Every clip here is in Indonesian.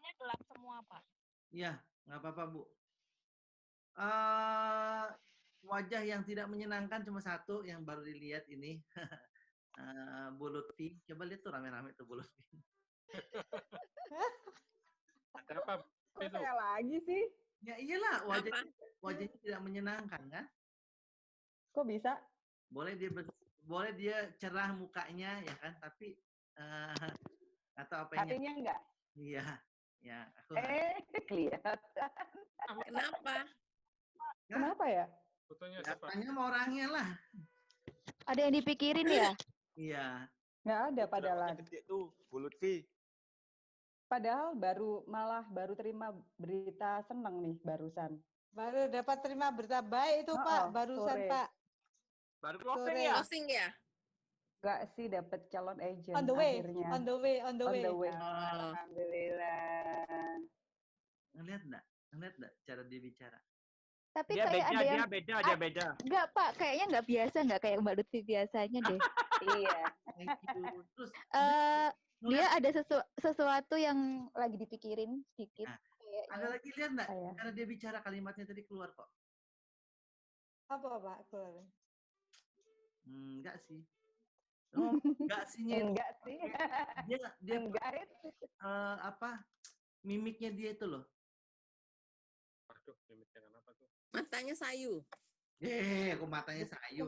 Semuanya gelap semua, Pak. Iya, nggak apa-apa, Bu. Wajah yang tidak menyenangkan cuma satu yang baru dilihat ini. Bu Lutfi. Coba lihat tuh rame-rame tuh Bu Lutfi. Ada apa? Kok saya lagi sih? Ya iyalah, wajahnya tidak menyenangkan kan? Kok bisa? Boleh dia cerah mukanya ya kan, tapi atau apa hatinya enggak? Iya, ya aku. Kelihatan. Kenapa? Kenapa ya? Fotonya siapa? Tanya sama orangnya lah. Ada yang dipikirin ya? Iya. Nggak ada padahal. Gede tuh, Bu Lutfi. Padahal baru terima berita seneng nih barusan. Baru dapat terima berita baik itu Pak, barusan sore. Pak. Baru closing ya? Closing ya? Enggak sih, dapat calon agent On the way, akhirnya. on the way. Alhamdulillah. Ngeliat enggak cara dia bicara? Tapi Dia kayak beda, ada yang dia beda. Enggak, Pak, kayaknya enggak biasa, enggak kayak Mbak Lutfi biasanya deh. Iya. Terus dia ada sesuatu yang lagi dipikirin sedikit. Nah, ada lagi lihat enggak? Karena dia bicara kalimatnya tadi keluar kok. Apa Pak? Keluar. Enggak sih. Enggak sihnya. Enggak sih. Dia enggak apa? Mimiknya dia itu loh. Aduh, mimiknya kenapa tuh? Matanya sayu. Kok matanya sayu.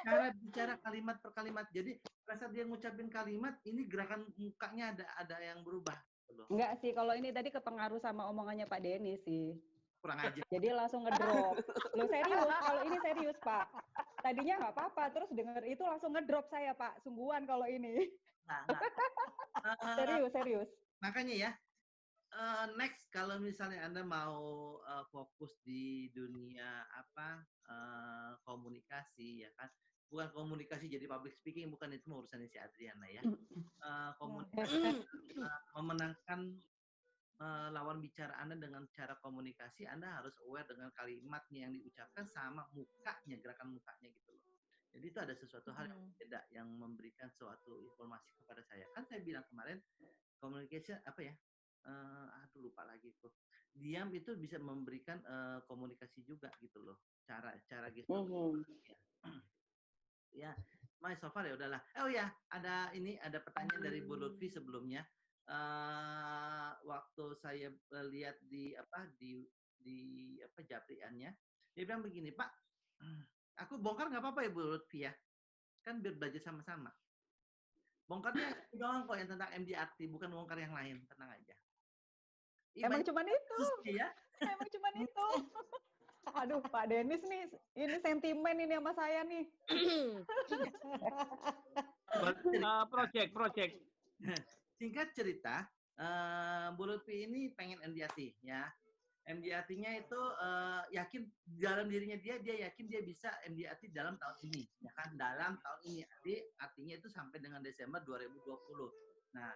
Cara bicara kalimat per kalimat. Jadi pada saat dia ngucapin kalimat, ini gerakan mukanya ada yang berubah. Enggak sih, kalau ini tadi kepengaruh sama omongannya Pak Denny sih. Kurang aja. Jadi langsung ngedrop. Loh serius, kalau ini serius Pak. Tadinya nggak apa-apa, terus denger itu langsung ngedrop saya Pak. Sungguhan kalau ini. Serius. Makanya ya, next kalau misalnya Anda mau fokus di dunia komunikasi ya kan, bukan komunikasi jadi public speaking, bukan, itu urusannya si Adriana ya. Komunikasi memenangkan lawan bicara Anda dengan cara komunikasi, Anda harus aware dengan kalimatnya yang diucapkan sama mukanya, gerakan mukanya gitu loh. Jadi itu ada sesuatu hal yang beda yang memberikan suatu informasi kepada saya. Kan saya bilang kemarin communication lupa lagi tuh. Diam itu bisa memberikan komunikasi juga gitu loh. Cara gitu. Ya, so far ya udahlah. Oh ya, ada pertanyaan dari Bu Lutfi sebelumnya. Waktu saya lihat di japriannya, dia bilang begini, Pak, aku bongkar nggak apa-apa ya Bu Lutfi ya, kan biar belajar sama-sama. Bongkarnya doang kok yang tentang MDRT, bukan bongkar yang lain, tenang aja. Emang cuma itu. Ya? Emang cuma itu. Aduh, Pak Dennis nih, ini sentimen ini sama saya nih. Project. Singkat cerita, Bu Lutfi ini pengen MDRT ya. MDRT-nya itu yakin dalam dirinya dia yakin dia bisa MDRT dalam tahun ini, ya kan, dalam tahun ini. Artinya itu sampai dengan Desember 2020. Nah,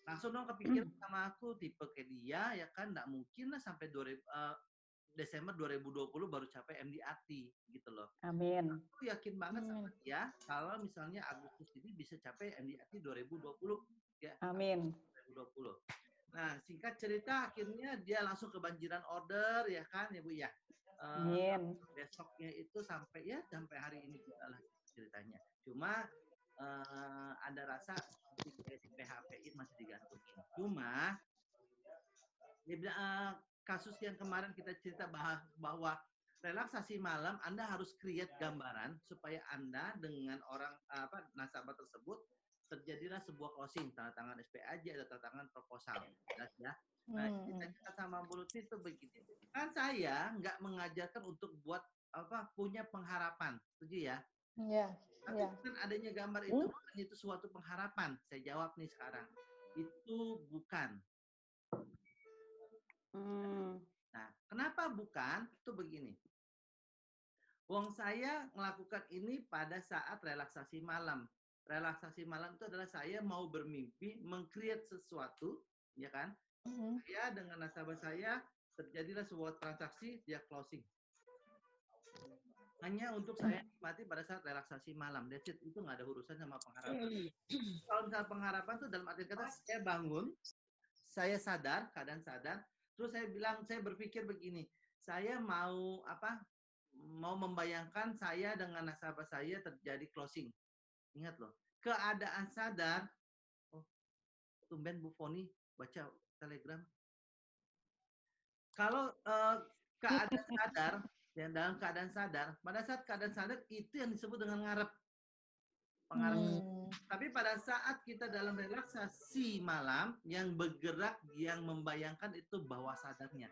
langsung dong kepikiran sama aku, tipe kayak dia ya kan, nggak mungkin lah sampai Desember 2020 baru capai MDRT gitu loh. Amin. Aku yakin banget sama dia kalau misalnya Agustus ini bisa capai MDRT 2020 ya. Amin. 2020. Nah, singkat cerita akhirnya dia langsung kebanjiran order ya kan ya Bu ya. Amin. Besoknya itu sampai hari ini juga lah ceritanya. Cuma ada rasa seperti si PHP masih digantungin. Cuma dia bilang kasus yang kemarin kita cerita bahwa relaksasi malam Anda harus create gambaran supaya Anda dengan orang nasabah tersebut terjadilah sebuah closing, tanda tangan SPAJ atau tanda tangan proposal, jelas ya. Nah, kita sama Bu Lutfi itu begini. Kan saya nggak mengajarkan untuk buat punya pengharapan, setuju ya? Iya. Tapi kan adanya gambar itu suatu pengharapan. Saya jawab nih sekarang, itu bukan. Nah, kenapa bukan? Itu begini. Wong saya melakukan ini pada saat relaksasi malam. Relaksasi malam itu adalah saya mau bermimpi, meng-create sesuatu, ya kan? Saya dengan nasabah saya terjadilah sebuah transaksi, dia closing. hanya untuk saya nikmati pada saat relaksasi malam. That's it. Itu nggak ada urusan sama pengharapan. Kalau misalnya pengharapan tuh dalam arti kata saya bangun, saya sadar, keadaan sadar, terus saya bilang, saya berpikir begini, saya mau apa? Mau membayangkan saya dengan nasabah saya terjadi closing. Ingat loh, keadaan sadar. Oh, tumben Bu Foni baca Telegram. Kalau keadaan sadar, yang dalam keadaan sadar, pada saat keadaan sadar itu yang disebut dengan ngarep. Pengharapan. Tapi pada saat kita dalam relaksasi malam, yang bergerak, yang membayangkan itu bawah sadarnya.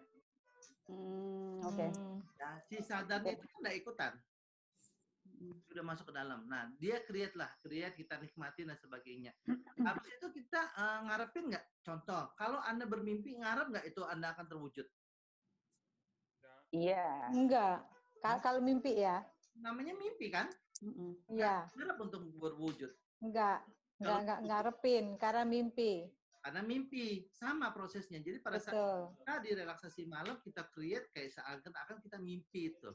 Oke. Ya, si sadarnya itu kan udah ikutan. Sudah masuk ke dalam. Nah, dia create, kita nikmatin dan sebagainya. Habis itu kita ngarepin nggak? Contoh, kalau Anda bermimpi, ngarep nggak itu Anda akan terwujud? Iya. Enggak. Kalau mimpi ya. Namanya mimpi kan? Iya. Ngarep untuk berwujud. Enggak ngarepin karena mimpi. Karena mimpi sama prosesnya. Jadi pada saat kita di relaksasi malam kita create kayak seakan-akan kita mimpi itu.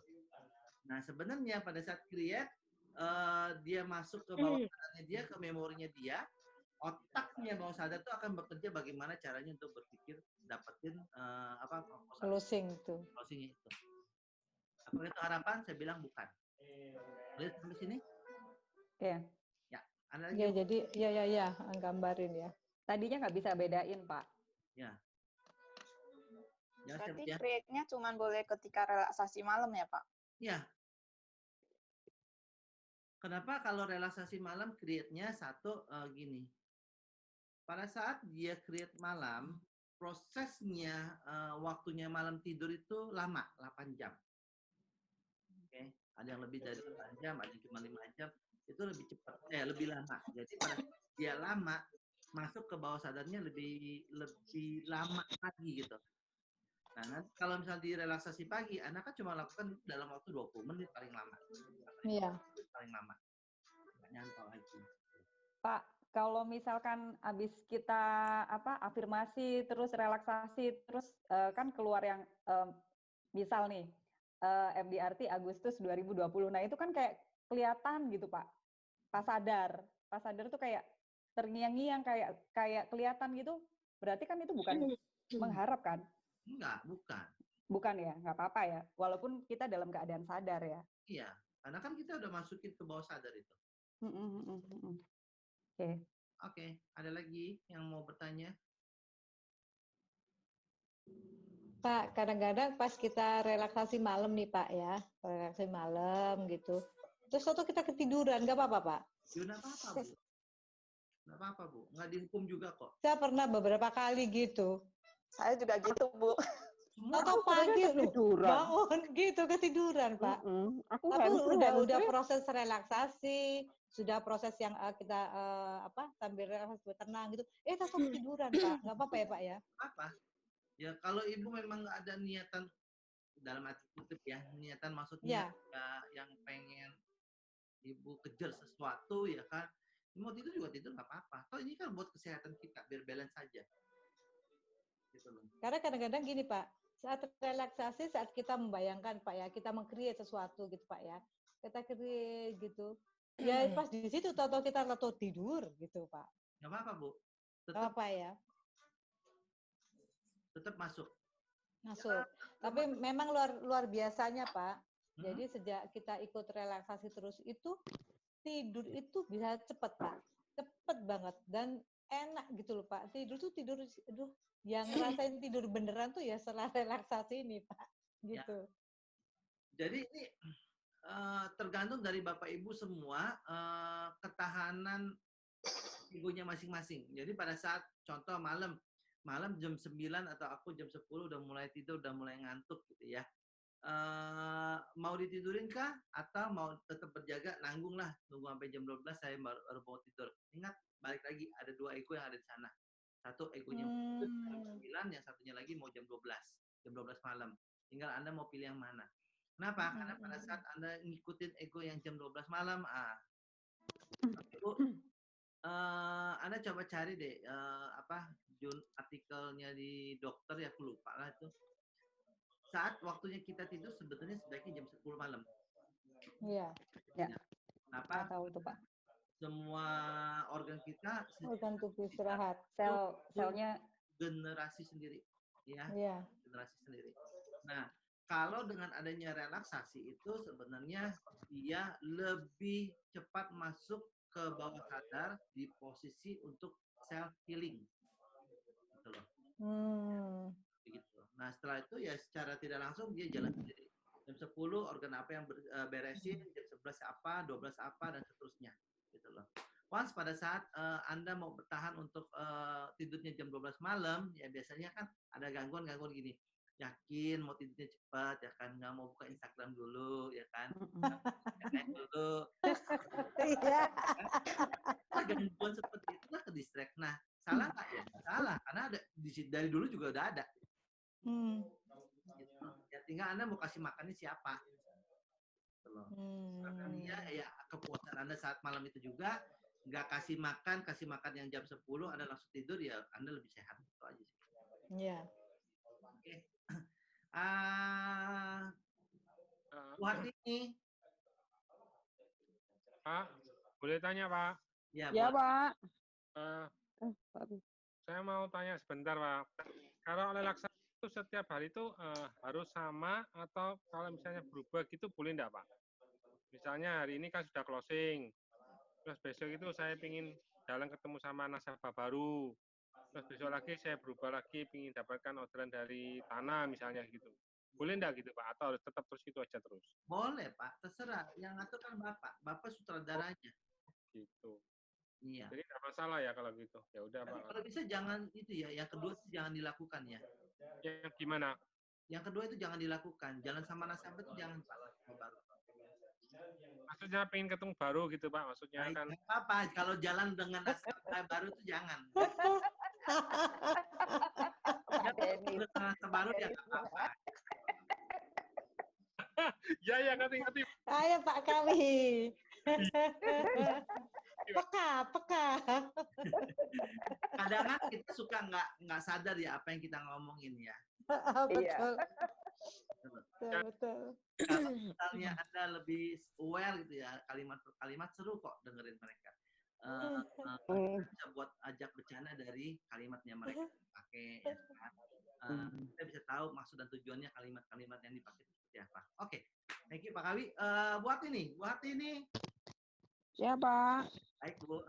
Nah sebenarnya pada saat create dia masuk ke bawah sadarnya dia, ke memorinya dia, otaknya bawah sadar itu akan bekerja bagaimana caranya untuk berpikir dapetin Closing itu. Closing itu. Apakah itu harapan? Saya bilang bukan. Lihat sampai sini? Iya. Ada lagi? Ya jadi ya gambarin ya. Tadinya nggak bisa bedain, Pak. Ya. Berarti create-nya cuma boleh ketika relaksasi malam ya, Pak? Ya. Kenapa kalau relaksasi malam create-nya satu gini. Pada saat dia create malam, prosesnya waktunya malam tidur itu lama, 8 jam. Oke, ada yang lebih dari 8 jam, ada yang cuma 5 jam. Itu lebih cepat, lebih lama. Jadi pada dia lama, masuk ke bawah sadarnya lebih lama lagi gitu. Nah, nanti kalau misalnya di relaksasi pagi, Anda kan cuma lakukan dalam waktu 20 menit paling lama. Iya. Paling lama. Nggak nyantol lagi. Pak, kalau misalkan habis kita afirmasi, terus relaksasi, terus kan keluar yang misal nih, MDRT Agustus 2020. Nah, itu kan kayak kelihatan gitu, Pak. Pas sadar tuh kayak terngiang-ngiang, kayak kelihatan gitu. Berarti kan itu bukan mengharap kan? Enggak, bukan. Bukan ya, nggak apa-apa ya. Walaupun kita dalam keadaan sadar ya. Iya, karena kan kita udah masukin ke bawah sadar itu. Oke, ada lagi yang mau bertanya? Pak, kadang-kadang pas kita relaksasi malam nih Pak ya, relaksasi malam gitu. Terus waktu kita ketiduran, nggak apa-apa Pak? Ya nggak apa-apa Bu. Nggak apa-apa Bu, nggak dihukum juga kok. Saya pernah beberapa kali gitu. Saya juga gitu Bu. Atau pagi bangun gitu ketiduran Pak. Aku udah proses relaksasi, sudah proses yang kita sambil relaksasi tenang gitu. Tetap ketiduran Pak, nggak apa-apa ya Pak ya? Apa? Ya kalau ibu memang nggak ada niatan dalam hati kutip ya, niatan maksudnya yang pengen ibu kejar sesuatu ya kan, mau tidur juga tidur nggak apa-apa. Toh ini kan buat kesehatan kita biar balance saja. Gitu loh. Karena kadang-kadang gini Pak, saat relaksasi saat kita membayangkan Pak ya, kita meng-create sesuatu gitu Pak ya, kita create gitu. Ya pas di situ tahu kita tidur gitu Pak. Nggak apa-apa Bu. Tetap apa ya? Tetap masuk. Tapi memang luar biasanya Pak. Jadi sejak kita ikut relaksasi terus itu tidur itu bisa cepet Pak, cepet banget dan enak gitu loh Pak. Tidur, yang ngerasain tidur beneran tuh ya setelah relaksasi ini Pak. Gitu. Ya. Jadi ini tergantung dari Bapak Ibu semua ketahanan ibunya masing-masing. Jadi pada saat contoh malam jam 9 atau aku jam 10 udah mulai tidur, udah mulai ngantuk gitu ya. Mau ditidurin kah? Atau mau tetap berjaga, nanggung lah. Nunggu sampai jam 12 saya baru mau tidur. Ingat, balik lagi, ada 2 ego yang ada di sana. Satu egonya jam 9, yang satunya lagi mau jam 12 malam. Tinggal Anda mau pilih yang mana. Kenapa? Karena pada saat Anda ngikutin ego yang jam 12 malam, Anda coba cari deh artikelnya di dokter ya, aku lupa lah itu. Saat waktunya kita tidur sebetulnya sebaiknya jam 10 malam. Iya, Kenapa? Nggak tahu tuh Pak. Semua organ kita organ tubuh istirahat. Selnya generasi sendiri, ya, Iya. generasi sendiri. Nah, kalau dengan adanya relaksasi itu sebenarnya dia lebih cepat masuk ke bawah sadar di posisi untuk self healing, gitu loh. Begitu. Nah, setelah itu ya secara tidak langsung dia jalan sendiri. Jam 10 organ apa yang beresin, jam 11 apa, 12 apa, dan seterusnya. Gitu loh. Once pada saat Anda mau bertahan untuk tidurnya jam 12 malam, ya biasanya kan ada gangguan-gangguan gini. Yakin mau tidurnya cepat, ya kan? Nggak mau buka Instagram dulu, ya kan? Nggak dulu. Iya. Gangguan seperti itulah ke distract. Nah, salah nggak ya? Salah, karena ada dari dulu juga udah ada. Gitu. Ya tinggal Anda mau kasih makannya siapa. Gitu loh. Karena dia ya kepuasan Anda saat malam itu juga nggak kasih makan yang jam 10 Anda langsung tidur, ya Anda lebih sehat. Itu aja sih. Iya. Oke. Buat ini. Pak, boleh tanya Pak? Ya, Pak. Saya mau tanya sebentar Pak. Kalau relaksasi itu setiap hari itu harus sama atau kalau misalnya berubah gitu boleh enggak Pak? Misalnya hari ini kan sudah closing, terus besok itu saya ingin jalan ketemu sama nasabah baru, terus besok lagi saya berubah lagi ingin dapatkan orderan dari tanah misalnya gitu. Boleh enggak gitu Pak? Atau harus tetap terus itu aja terus? Boleh Pak, terserah. Yang ngatur kan Bapak sutradaranya. Gitu. Iya. Jadi nggak masalah ya kalau gitu. Ya udah Pak. Kalau bisa jangan itu ya. Yang kedua itu jangan dilakukan ya. Yang gimana? Yang kedua itu jangan dilakukan. Jalan sama nasabah itu jangan Pak. Baru. Maksudnya pengen ketemu baru gitu Pak. Maksudnya Nah, kan. apa? Kalau jalan dengan nasabah baru itu jangan. Dengan nasabah baru ya nggak apa-apa. Ya ngerti. Ayo Pak Kawi. Peka. Kadang kan kita suka nggak sadar ya apa yang kita ngomongin ya. Betul. Betul. Kalau misalnya Anda lebih aware gitu ya, kalimat per kalimat seru kok dengerin mereka. Bisa buat ajak bercanda dari kalimatnya mereka pakai. Ya kan? Kita bisa tahu maksud dan tujuannya kalimat-kalimat yang dipakai seperti apa. Oke, thank you Pak Kawi. Buat ini. Ya Pak. Baik Bu.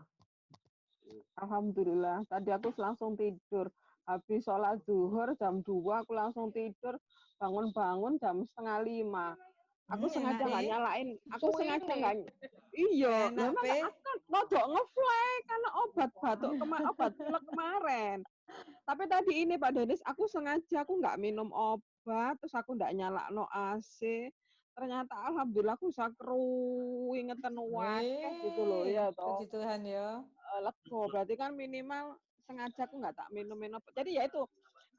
Alhamdulillah. Tadi aku langsung tidur. Habis sholat zuhur jam 2 aku langsung tidur. Bangun-bangun jam 4:30. Aku sengaja nggak nyalain. Aku sengaja nggak. Iya. Memang aku kan rodok ngefly karena obat batuk obat pilek kemarin. Tapi tadi ini Pak Denis, aku sengaja aku nggak minum obat, terus aku nggak nyalakno AC. Ternyata alhamdulillah aku bisa keringetan wakeh gitu loh ya toh. Puji Tuhan ya. Lego berarti kan minimal sengaja aku nggak tak minum. Jadi ya itu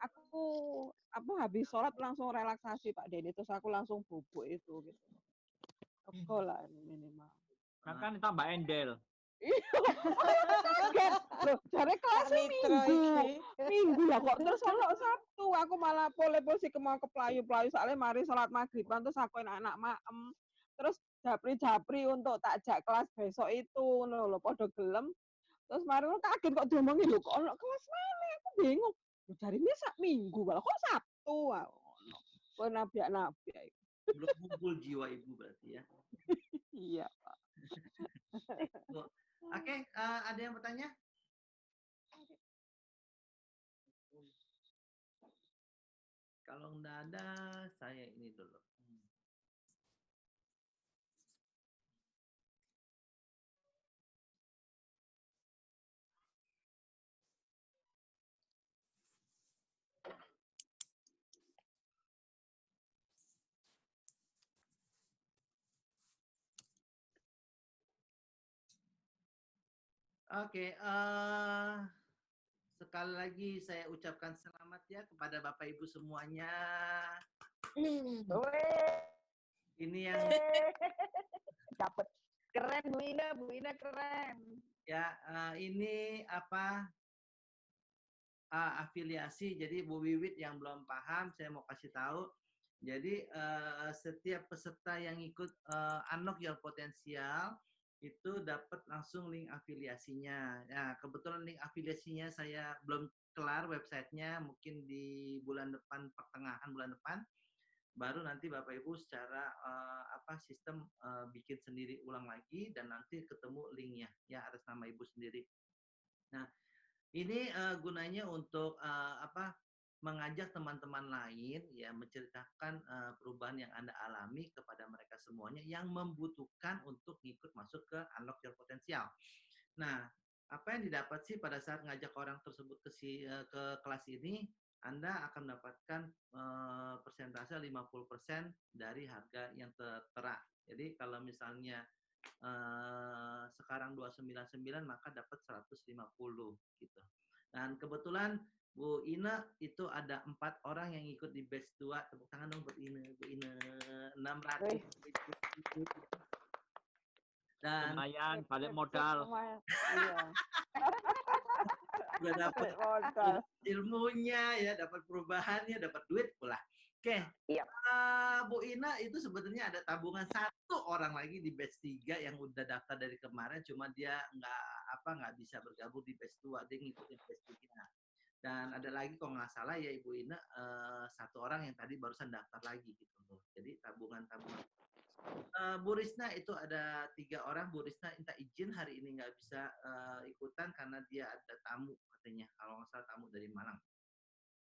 aku habis sholat langsung relaksasi Pak Denny, terus aku langsung bubuk itu gitu. Lego lah minimal. Kan tambah endel. Kaget loh, jare kelas minggu lah kok terus kalau Sabtu aku malah posisi mau keplayu-playu soalnya mari sholat maghriban terus aku anak maem terus japri untuk takjak kelas besok itu lho podo gelem terus mari kaget kok diomongin lho kok ono kelas mana aku bingung jari ini sak minggu malah kok Sabtu kok nabi belum kumpul jiwa ibu berarti ya. Iya Pak. Oke, ada yang bertanya? Kalau nggak ada, saya ini dulu. Oke, sekali lagi saya ucapkan selamat ya kepada Bapak Ibu semuanya. Ini yang dapat keren Bu Ina keren. Ya, ini afiliasi. Jadi Bu Wiwit yang belum paham, saya mau kasih tahu. Jadi setiap peserta yang ikut Unlock Your Potential itu dapat langsung link afiliasinya. Nah, kebetulan link afiliasinya saya belum kelar websitenya, mungkin di bulan depan, pertengahan bulan depan, baru nanti Bapak Ibu secara sistem bikin sendiri ulang lagi dan nanti ketemu linknya ya atas nama Ibu sendiri. Nah, ini gunanya untuk mengajak teman-teman lain ya menceritakan perubahan yang Anda alami kepada mereka semuanya yang membutuhkan untuk ikut masuk ke Unlock Your Potential. Nah, apa yang didapat sih pada saat ngajak orang tersebut ke kelas ini? Anda akan mendapatkan persentase 50% dari harga yang tertera. Jadi kalau misalnya sekarang 299 maka dapat 150 gitu. Dan kebetulan Bu Ina itu ada 4 orang yang ikut di batch 2. Tepuk tangan dong buat Ina. Bu Ina 600. Dan lumayan balik modal. Iya. udah dapat Modal. ilmunya ya, dapat perubahannya, dapat duit pula. Oke, Bu Ina itu sebetulnya ada tabungan 1 orang lagi di batch 3 yang udah daftar dari kemarin, cuma dia nggak bisa bergabung di batch 2, dia ngikutin batch 3. Dan ada lagi kalau nggak salah ya Ibu Ina 1 orang yang tadi barusan daftar lagi gitu loh. Jadi tabungan. Bu Risna itu ada 3 orang. Bu Risna minta izin hari ini nggak bisa ikutan karena dia ada tamu katanya, kalau nggak salah tamu dari Malang.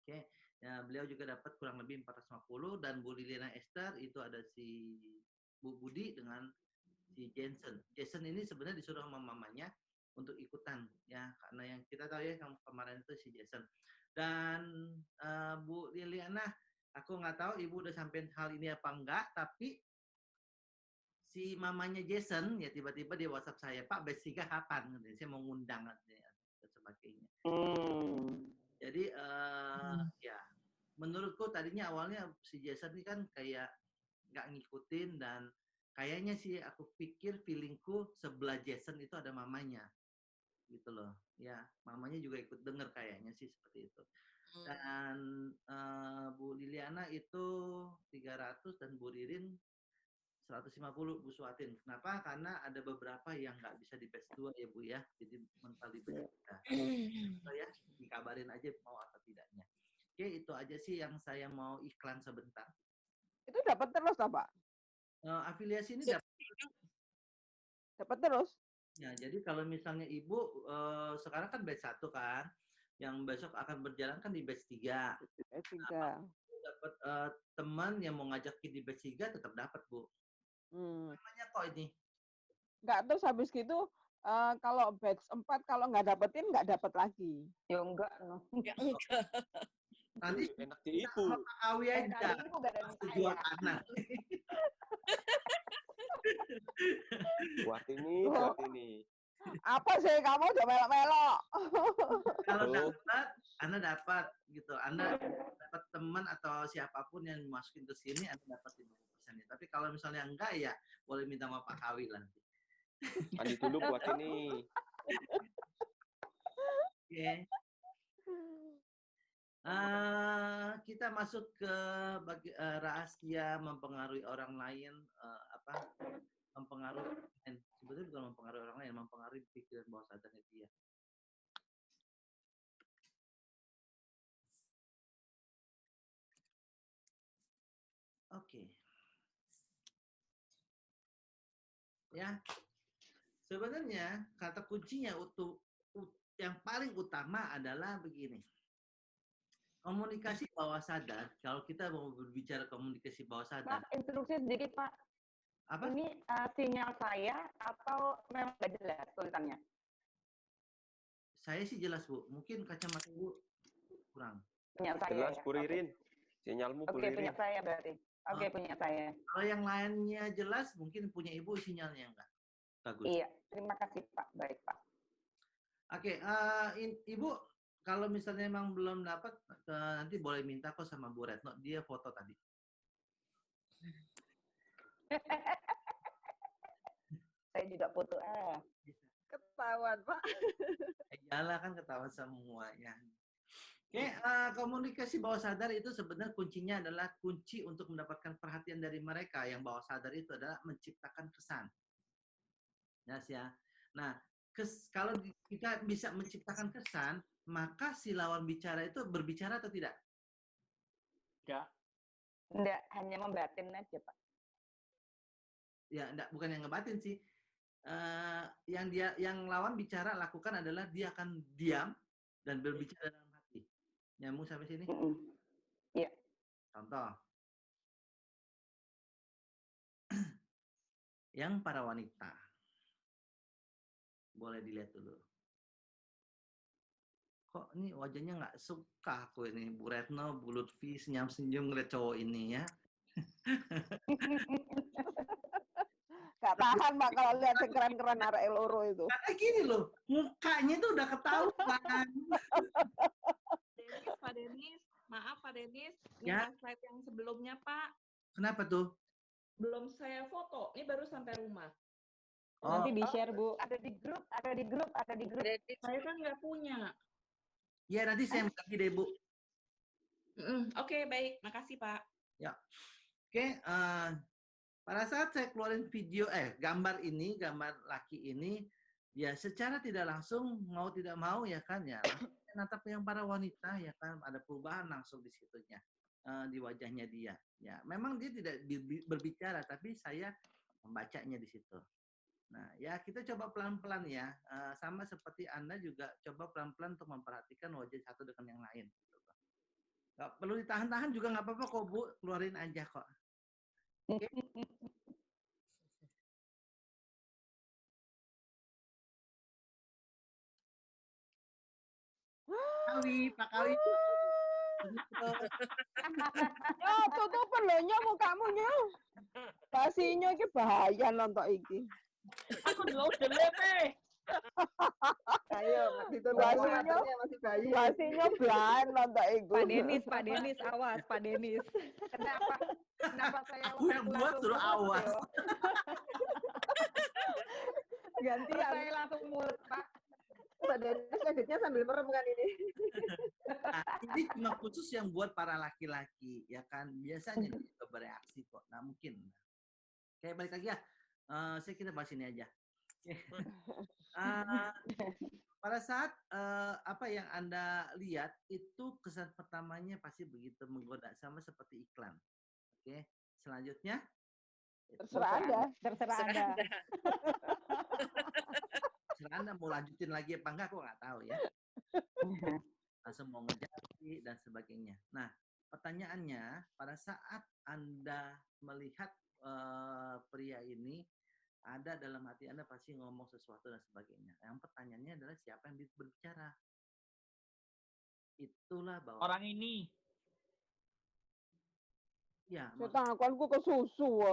Oke, ya, beliau juga dapat kurang lebih 450 dan Bu Liliana Esther itu ada si Bu Budi dengan si Jensen. Jason ini sebenarnya disuruh sama mamanya untuk ikutan ya, karena yang kita tahu ya yang kemarin itu si Jason. Dan Bu Liliana, aku nggak tahu Ibu udah sampai hal ini apa enggak, tapi si mamanya Jason ya tiba-tiba dia WhatsApp saya, Pak batch 3 kapan? Saya mau ngundang dan sebagainya. Jadi ya menurutku tadinya awalnya si Jason ini kan kayak nggak ngikutin dan kayaknya sih aku pikir feelingku sebelah Jason itu ada mamanya gitu loh ya, mamanya juga ikut denger kayaknya sih seperti itu. Dan Bu Liliana itu 300 dan Bu Ririn 150 Bu Suatin. Kenapa? Karena ada beberapa yang nggak bisa di batch 2 ya Bu ya, jadi mental di batch 3 ya, dikabarin aja mau atau tidaknya. Oke, itu aja sih yang saya mau iklan sebentar. Itu dapat terus Pak? Afiliasi ini dapat terus. Ya, jadi kalau misalnya Ibu sekarang kan batch 1 kan, yang besok akan berjalan kan di batch 3. Batch 3. Dapat teman yang mau ngajakin di batch 3 tetap dapat, Bu. Namanya kok ini. Enggak, terus habis gitu kalau batch 4 kalau nggak dapetin nggak dapat lagi. Ya enggak. Ya enggak. Nanti enak diibu. Pak Awi aja. Jual tanah. Buat ini. Apa sih kamu udah melok-melok? Kalau dapat, Anda dapat gitu. Anda dapat teman atau siapapun yang masukin ke sini, Anda dapat 50%. Tapi kalau misalnya enggak ya boleh minta sama Pak Kawi nanti. Mandi dulu buat ini. Oke. Kita masuk ke rahasia mempengaruhi orang lain, mempengaruhi, sebetulnya bukan mempengaruhi orang lain, mempengaruhi pikiran bawah sadarnya dia. Oke. Ya. Sebenarnya kata kuncinya yang paling utama adalah begini. Komunikasi bawah sadar, kalau kita mau berbicara komunikasi bawah sadar. Pak, instruksi sedikit Pak. Apa? Ini sinyal saya atau memang nggak jelas tulisannya? Saya sih jelas Bu, mungkin kacamata Bu kurang. Punya saya. Jelas ya? Bu Ririn, sinyalmu Bu Oke, Ririn. punya saya berarti. Oke, punya saya. Kalau yang lainnya jelas, mungkin punya Ibu sinyalnya enggak? Bagus. Iya, terima kasih Pak. Baik Pak. Oke, Ibu, kalau misalnya memang belum dapat, nanti boleh minta kok sama Bu Retno, dia foto tadi. Saya juga foto. Ketahuan Pak. Iyalah kan ketahuan semuanya. Oke, komunikasi bawah sadar itu sebenarnya kuncinya adalah kunci untuk mendapatkan perhatian dari mereka. Yang bawah sadar itu adalah menciptakan kesan. Ya. Nah, kalau kita bisa menciptakan kesan, maka si lawan bicara itu berbicara atau tidak? Tidak. Enggak, hanya membatin aja, Pak. Ya, enggak, bukan yang ngebatin sih. Yang lawan bicara lakukan adalah dia akan diam dan berbicara dalam hati. Nyambung sampai sini? Iya. Contoh. Yang para wanita. Boleh dilihat dulu. Kok ini wajahnya nggak suka aku ini. Bu Retno, Bu Lutfi, senyum-senyum ngeliat cowok ini ya. Gak tahan Pak kalau lihat yang keren-keren arek loro itu. Karena gini loh, mukanya itu udah ketahuan. Pak Denis, maaf Pak Denis, Ya. minta slide yang sebelumnya Pak. Kenapa tuh? Belum saya foto, ini baru sampai rumah. Nanti di-share, Bu. Ada di grup. Saya kan nggak punya. Ya, nanti saya bagi deh, Bu. Oke, baik. Makasih, Pak. Ya. Oke, pada saat saya keluarin video, gambar ini, gambar laki ini, ya secara tidak langsung, mau tidak mau ya kan, ya. Natap yang para wanita, ya kan, ada perubahan langsung di situnya, di wajahnya dia. Ya, memang dia tidak berbicara, tapi saya membacanya di situ. Nah, ya kita coba pelan-pelan ya, sama seperti Anda juga coba pelan-pelan untuk memperhatikan wajah satu dengan yang lain. Nggak perlu ditahan-tahan juga nggak apa-apa kok Bu, keluarin aja kok. Oke. Pak Kawi. Ya, tutupan lho nya mukamu nya. Basinya iki bahaya nonton iki. Aku dulu delepe. Ayo, basinya masih bayi. Basinya blind nonton iku. Pak Denis, awas, Pak Denis. Kenapa saya Aku yang buat suruh awas. Gantian. Saya langsung mulut, Pak. Pak Denis editnya sambil merem kan ini. Nah, ini cuma khusus yang buat para laki-laki, ya kan? Biasanya dia juga bereaksi kok. Nah, mungkin. Kayak balik lagi ya. Saya kita bahas ini aja. Pada saat apa yang Anda lihat itu kesan pertamanya pasti begitu menggoda, sama seperti iklan. Oke, selanjutnya Terserah Anda. Terserah Anda. Terserah Anda mau lanjutin lagi apa enggak, aku nggak tahu ya. Langsung mau ngejati dan sebagainya. Nah, pertanyaannya pada saat Anda melihat pria ini ada dalam hati Anda pasti ngomong sesuatu dan sebagainya. Yang pertanyaannya adalah siapa yang berbicara? Itulah bahwa orang ini. Ya, tanganku ke susu.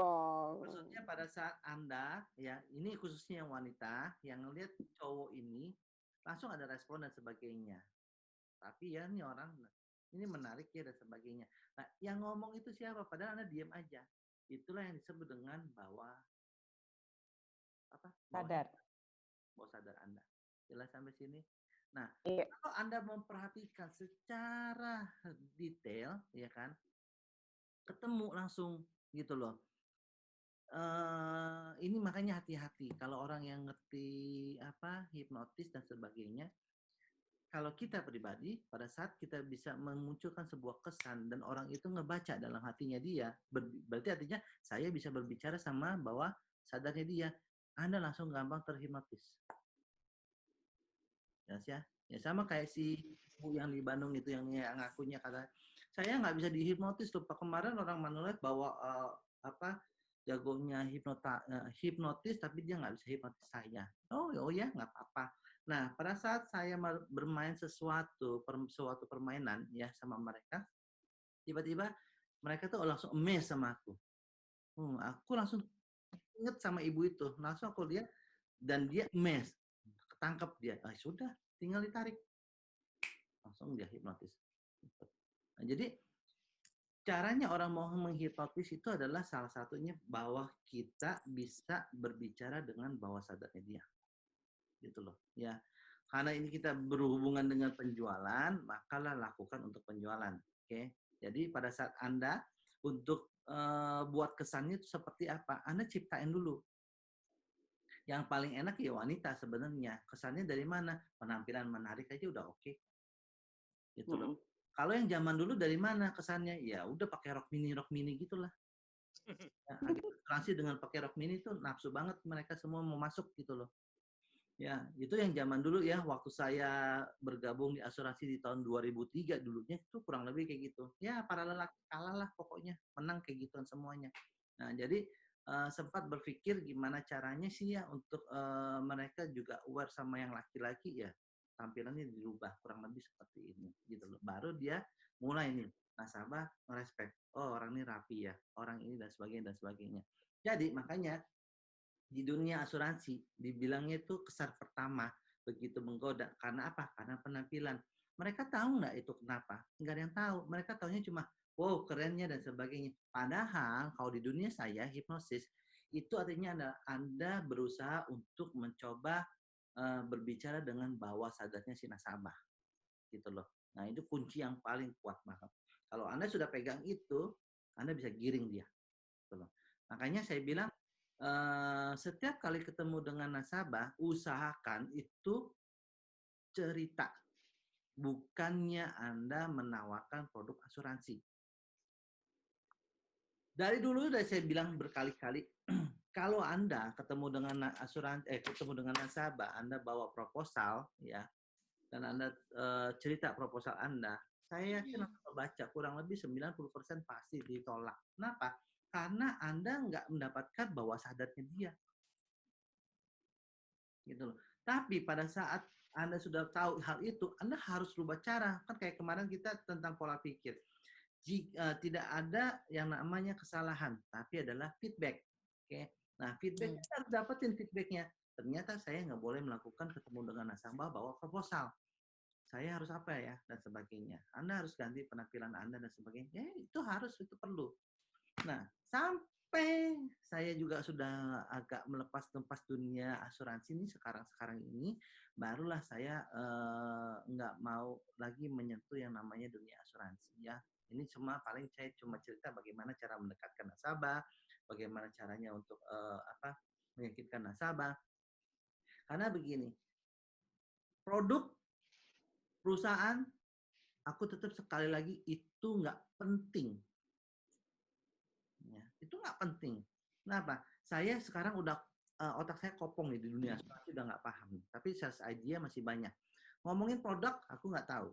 Maksudnya pada saat Anda, ya ini khususnya yang wanita, yang ngelihat cowok ini, langsung ada respon dan sebagainya. Tapi ya ini orang, ini menarik ya dan sebagainya. Nah, yang ngomong itu siapa? Padahal Anda diam aja. Itulah yang disebut dengan bawah sadar. Bawah sadar Anda. Jelas sampai sini? Nah, kalau Anda memperhatikan secara detail, ya kan, ketemu langsung gitu loh. Ini makanya hati-hati kalau orang yang ngerti hipnotis dan sebagainya. Kalau kita pribadi, pada saat kita bisa memunculkan sebuah kesan dan orang itu ngebaca dalam hatinya dia, berarti artinya saya bisa berbicara sama bawah sadarnya dia. Anda langsung gampang terhipnotis. Ya, sama kayak si Bu yang di Bandung itu yang ngakunya kata, saya nggak bisa dihipnotis tuh. Kemarin orang Manulet bawa jagonya hipnotis, tapi dia nggak bisa hipnotis saya. Oh ya, nggak apa-apa. Nah, pada saat saya bermain suatu permainan ya sama mereka, tiba-tiba mereka tuh langsung amazed sama aku. Aku langsung inget sama ibu itu, langsung aku lihat dan dia amazed, ketangkep dia. Sudah, tinggal ditarik, langsung dia hipnotis. Nah, jadi caranya orang mau menghipnotis itu adalah salah satunya bahwa kita bisa berbicara dengan bawah sadarnya dia, gitu loh. Ya, Karena ini kita berhubungan dengan penjualan, makalah lakukan untuk penjualan. Oke. Jadi pada saat Anda untuk buat kesannya itu seperti apa, Anda ciptain dulu. Yang paling enak ya wanita sebenarnya. Kesannya dari mana? Penampilan menarik aja udah oke. Gitu loh. Kalau yang zaman dulu dari mana kesannya? Ya udah pakai rok mini gitulah. Ya, asuransi dengan pakai rok mini tuh nafsu banget mereka semua mau masuk gitu loh. Ya, itu yang zaman dulu ya, waktu saya bergabung di asuransi di tahun 2003 dulunya itu kurang lebih kayak gitu. Ya, para lelaki kalah lah pokoknya, menang kayak gituan semuanya. Nah, jadi sempat berpikir gimana caranya sih ya untuk mereka juga aware sama yang laki-laki ya, tampilannya dirubah kurang lebih seperti ini gitu loh. Baru dia mulai nih nasabah merespek, oh orang ini rapi ya, orang ini dan sebagainya. Jadi makanya di dunia asuransi dibilangnya itu kesan pertama begitu menggoda karena apa? Karena penampilan. Mereka tahu nggak itu kenapa? Nggak ada yang tahu. Mereka tahunya cuma wow kerennya dan sebagainya. Padahal kalau di dunia saya hipnosis itu artinya Anda berusaha untuk mencoba berbicara dengan bawah sadarnya si nasabah gitu loh. Nah itu kunci yang paling kuat banget. Kalau Anda sudah pegang itu, Anda bisa giring dia. Gitu loh. Makanya saya bilang setiap kali ketemu dengan nasabah, usahakan itu cerita. Bukannya Anda menawarkan produk asuransi. Dari dulu udah saya bilang berkali-kali, kalau Anda ketemu dengan ketemu dengan nasabah, Anda bawa proposal ya, dan Anda cerita proposal Anda, saya yakin akan baca kurang lebih 90% pasti ditolak. Kenapa? Karena Anda nggak mendapatkan bawah sadarnya dia. Gitu loh. Tapi pada saat Anda sudah tahu hal itu, Anda harus rubah cara. Kan kayak kemarin kita tentang pola pikir. Jika tidak ada yang namanya kesalahan, tapi adalah feedback. Oke. Nah, feedback kita harus dapetin feedbacknya. Ternyata saya nggak boleh melakukan ketemu dengan nasabah bawa proposal. Saya harus apa ya dan sebagainya. Anda harus ganti penampilan Anda dan sebagainya. Itu harus, itu perlu. Nah, sampai saya juga sudah agak melepas dunia asuransi ini sekarang ini, barulah saya nggak mau lagi menyentuh yang namanya dunia asuransi ya. Ini paling saya cuma cerita bagaimana cara mendekatkan nasabah, bagaimana caranya untuk meyakinkan nasabah. Karena begini, produk perusahaan, aku tetap sekali lagi itu nggak penting. Ya, itu nggak penting. Kenapa? Saya sekarang udah otak saya kopong nih di dunia asuransi udah nggak paham. Tapi sales idea masih banyak. Ngomongin produk aku nggak tahu.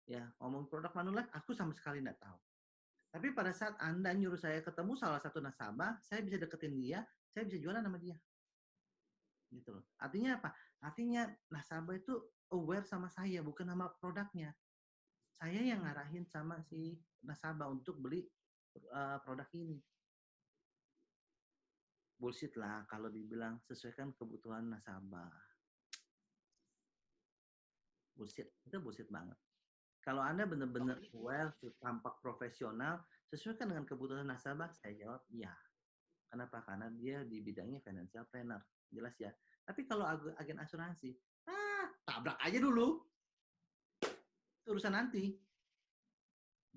Ya, ngomongin produk Manulife aku sama sekali nggak tahu. Tapi pada saat Anda nyuruh saya ketemu salah satu nasabah, saya bisa deketin dia, saya bisa jualan sama dia. Gitu loh. Artinya apa? Artinya nasabah itu aware sama saya, bukan sama produknya. Saya yang ngarahin sama si nasabah untuk beli produk ini. Bullshit lah kalau dibilang sesuaikan kebutuhan nasabah. Bullshit, itu bullshit banget. Kalau Anda benar-benar aware, tampak profesional, sesuaikan dengan kebutuhan nasabah, saya jawab iya. Kenapa? Karena dia di bidangnya financial planner, jelas ya. Tapi kalau agen asuransi, tabrak aja dulu. Itu urusan nanti.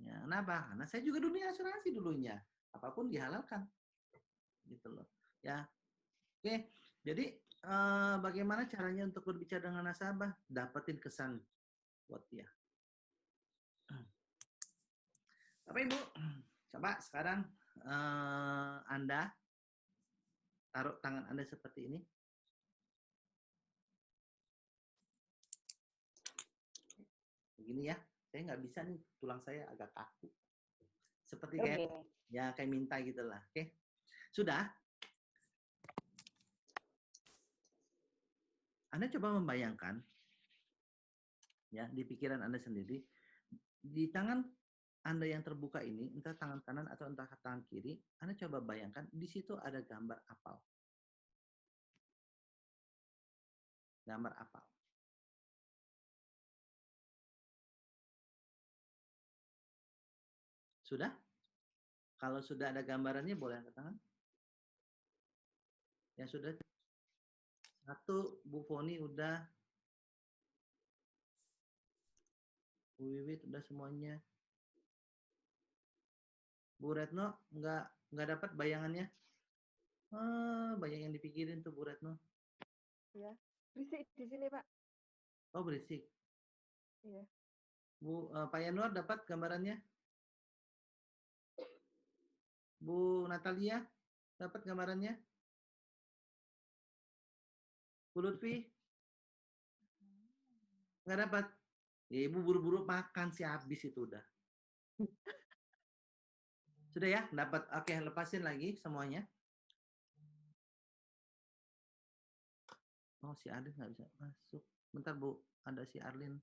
Ya, kenapa? Karena saya juga dunia asuransi dulunya. Apapun dihalalkan. Gitu loh. Ya. Oke. Jadi bagaimana caranya untuk berbicara dengan nasabah? Dapetin kesan buat dia. Bapak Ibu, coba sekarang Anda taruh tangan Anda seperti ini. Begini ya. Saya nggak bisa nih, tulang saya agak kaku. Seperti kayak minta gitu lah. Oke. Sudah? Anda coba membayangkan ya di pikiran Anda sendiri, di tangan Anda yang terbuka ini, entah tangan kanan atau entah tangan kiri, Anda coba bayangkan di situ ada gambar apel. Gambar apel. Sudah? Kalau sudah ada gambarannya boleh angkat tangan. Ya sudah. Satu, Bu Foni udah. Bu Wiwit udah semuanya. Bu Retno nggak dapat bayangannya? Banyak yang dipikirin tuh Bu Retno. Ya, berisik di sini, Pak. Oh berisik. Iya. Pak Yanuar dapat gambarannya? Bu Natalia dapat gambarannya? Bu Lutfi? Nggak dapat? Ya, Ibu buru-buru makan sih habis itu udah. Sudah ya? Dapat. Oke, lepasin lagi semuanya. Oh, si Arlin nggak bisa masuk. Bentar, Bu. Ada si Arlin.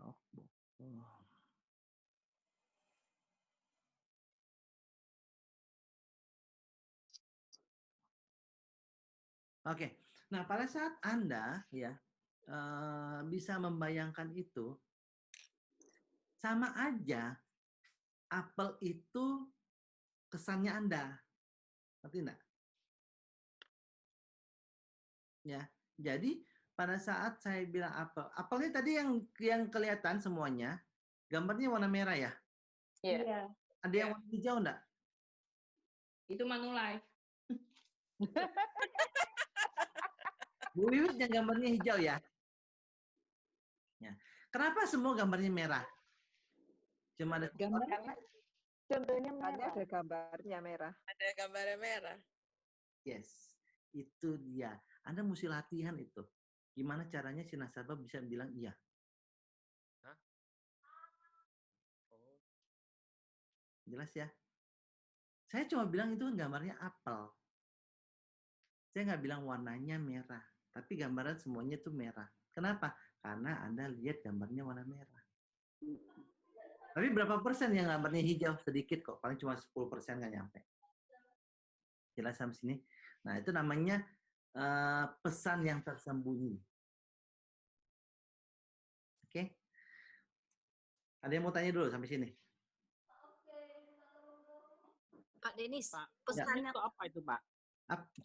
Oh, Bu. Oh. Oke. Nah, pada saat Anda ya bisa membayangkan itu, sama aja apel itu kesannya Anda. Ngerti enggak? Ya. Jadi pada saat saya bilang apel, apelnya tadi yang kelihatan semuanya, gambarnya warna merah ya? Iya. Ada yang warna hijau enggak? Itu Manulife. Bu Wiwit yang gambarnya hijau ya? Ya. Kenapa semua gambarnya merah? Cuma ada Gambarnya contohnya merah. Ada gambarnya merah. Ada gambarnya merah. Yes, itu dia. Anda mesti latihan itu. Gimana caranya si nasabah bisa bilang iya? Hah? Oh. Jelas ya? Saya cuma bilang itu gambarnya apel. Saya nggak bilang warnanya merah. Tapi gambaran semuanya itu merah. Kenapa? Karena Anda lihat gambarnya warna merah. Tapi berapa persen yang gambarnya hijau? Sedikit kok. Paling cuma 10% nggak nyampe. Jelas sampai sini? Nah, itu namanya pesan yang tersembunyi. Oke? Ada yang mau tanya dulu sampai sini? Pak Denis, Pak, pesannya itu apa itu, Pak?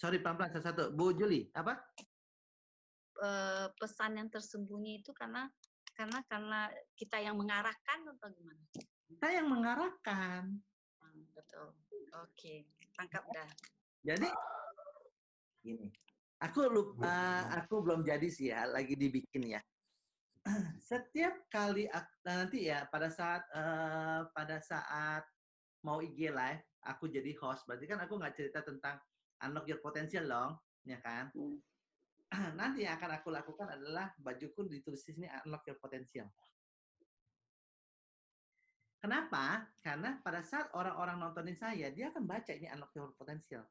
Sorry, pelan-pelan satu-satu. Bu Juli, apa? pesan yang tersembunyi itu karena kita yang mengarahkan atau gimana? Kita yang mengarahkan. Betul. Oke, tangkap dah. Jadi gini, aku belum jadi sih ya, lagi dibikin ya. Setiap kali nanti ya pada saat mau IG live, aku jadi host. Berarti kan aku nggak cerita tentang unlock your potential dong, ya kan? Nanti yang akan aku lakukan adalah bajuku ditulis di sini unlock your potential. Kenapa? Karena pada saat orang-orang nontonin saya, dia akan baca ini unlock your potential.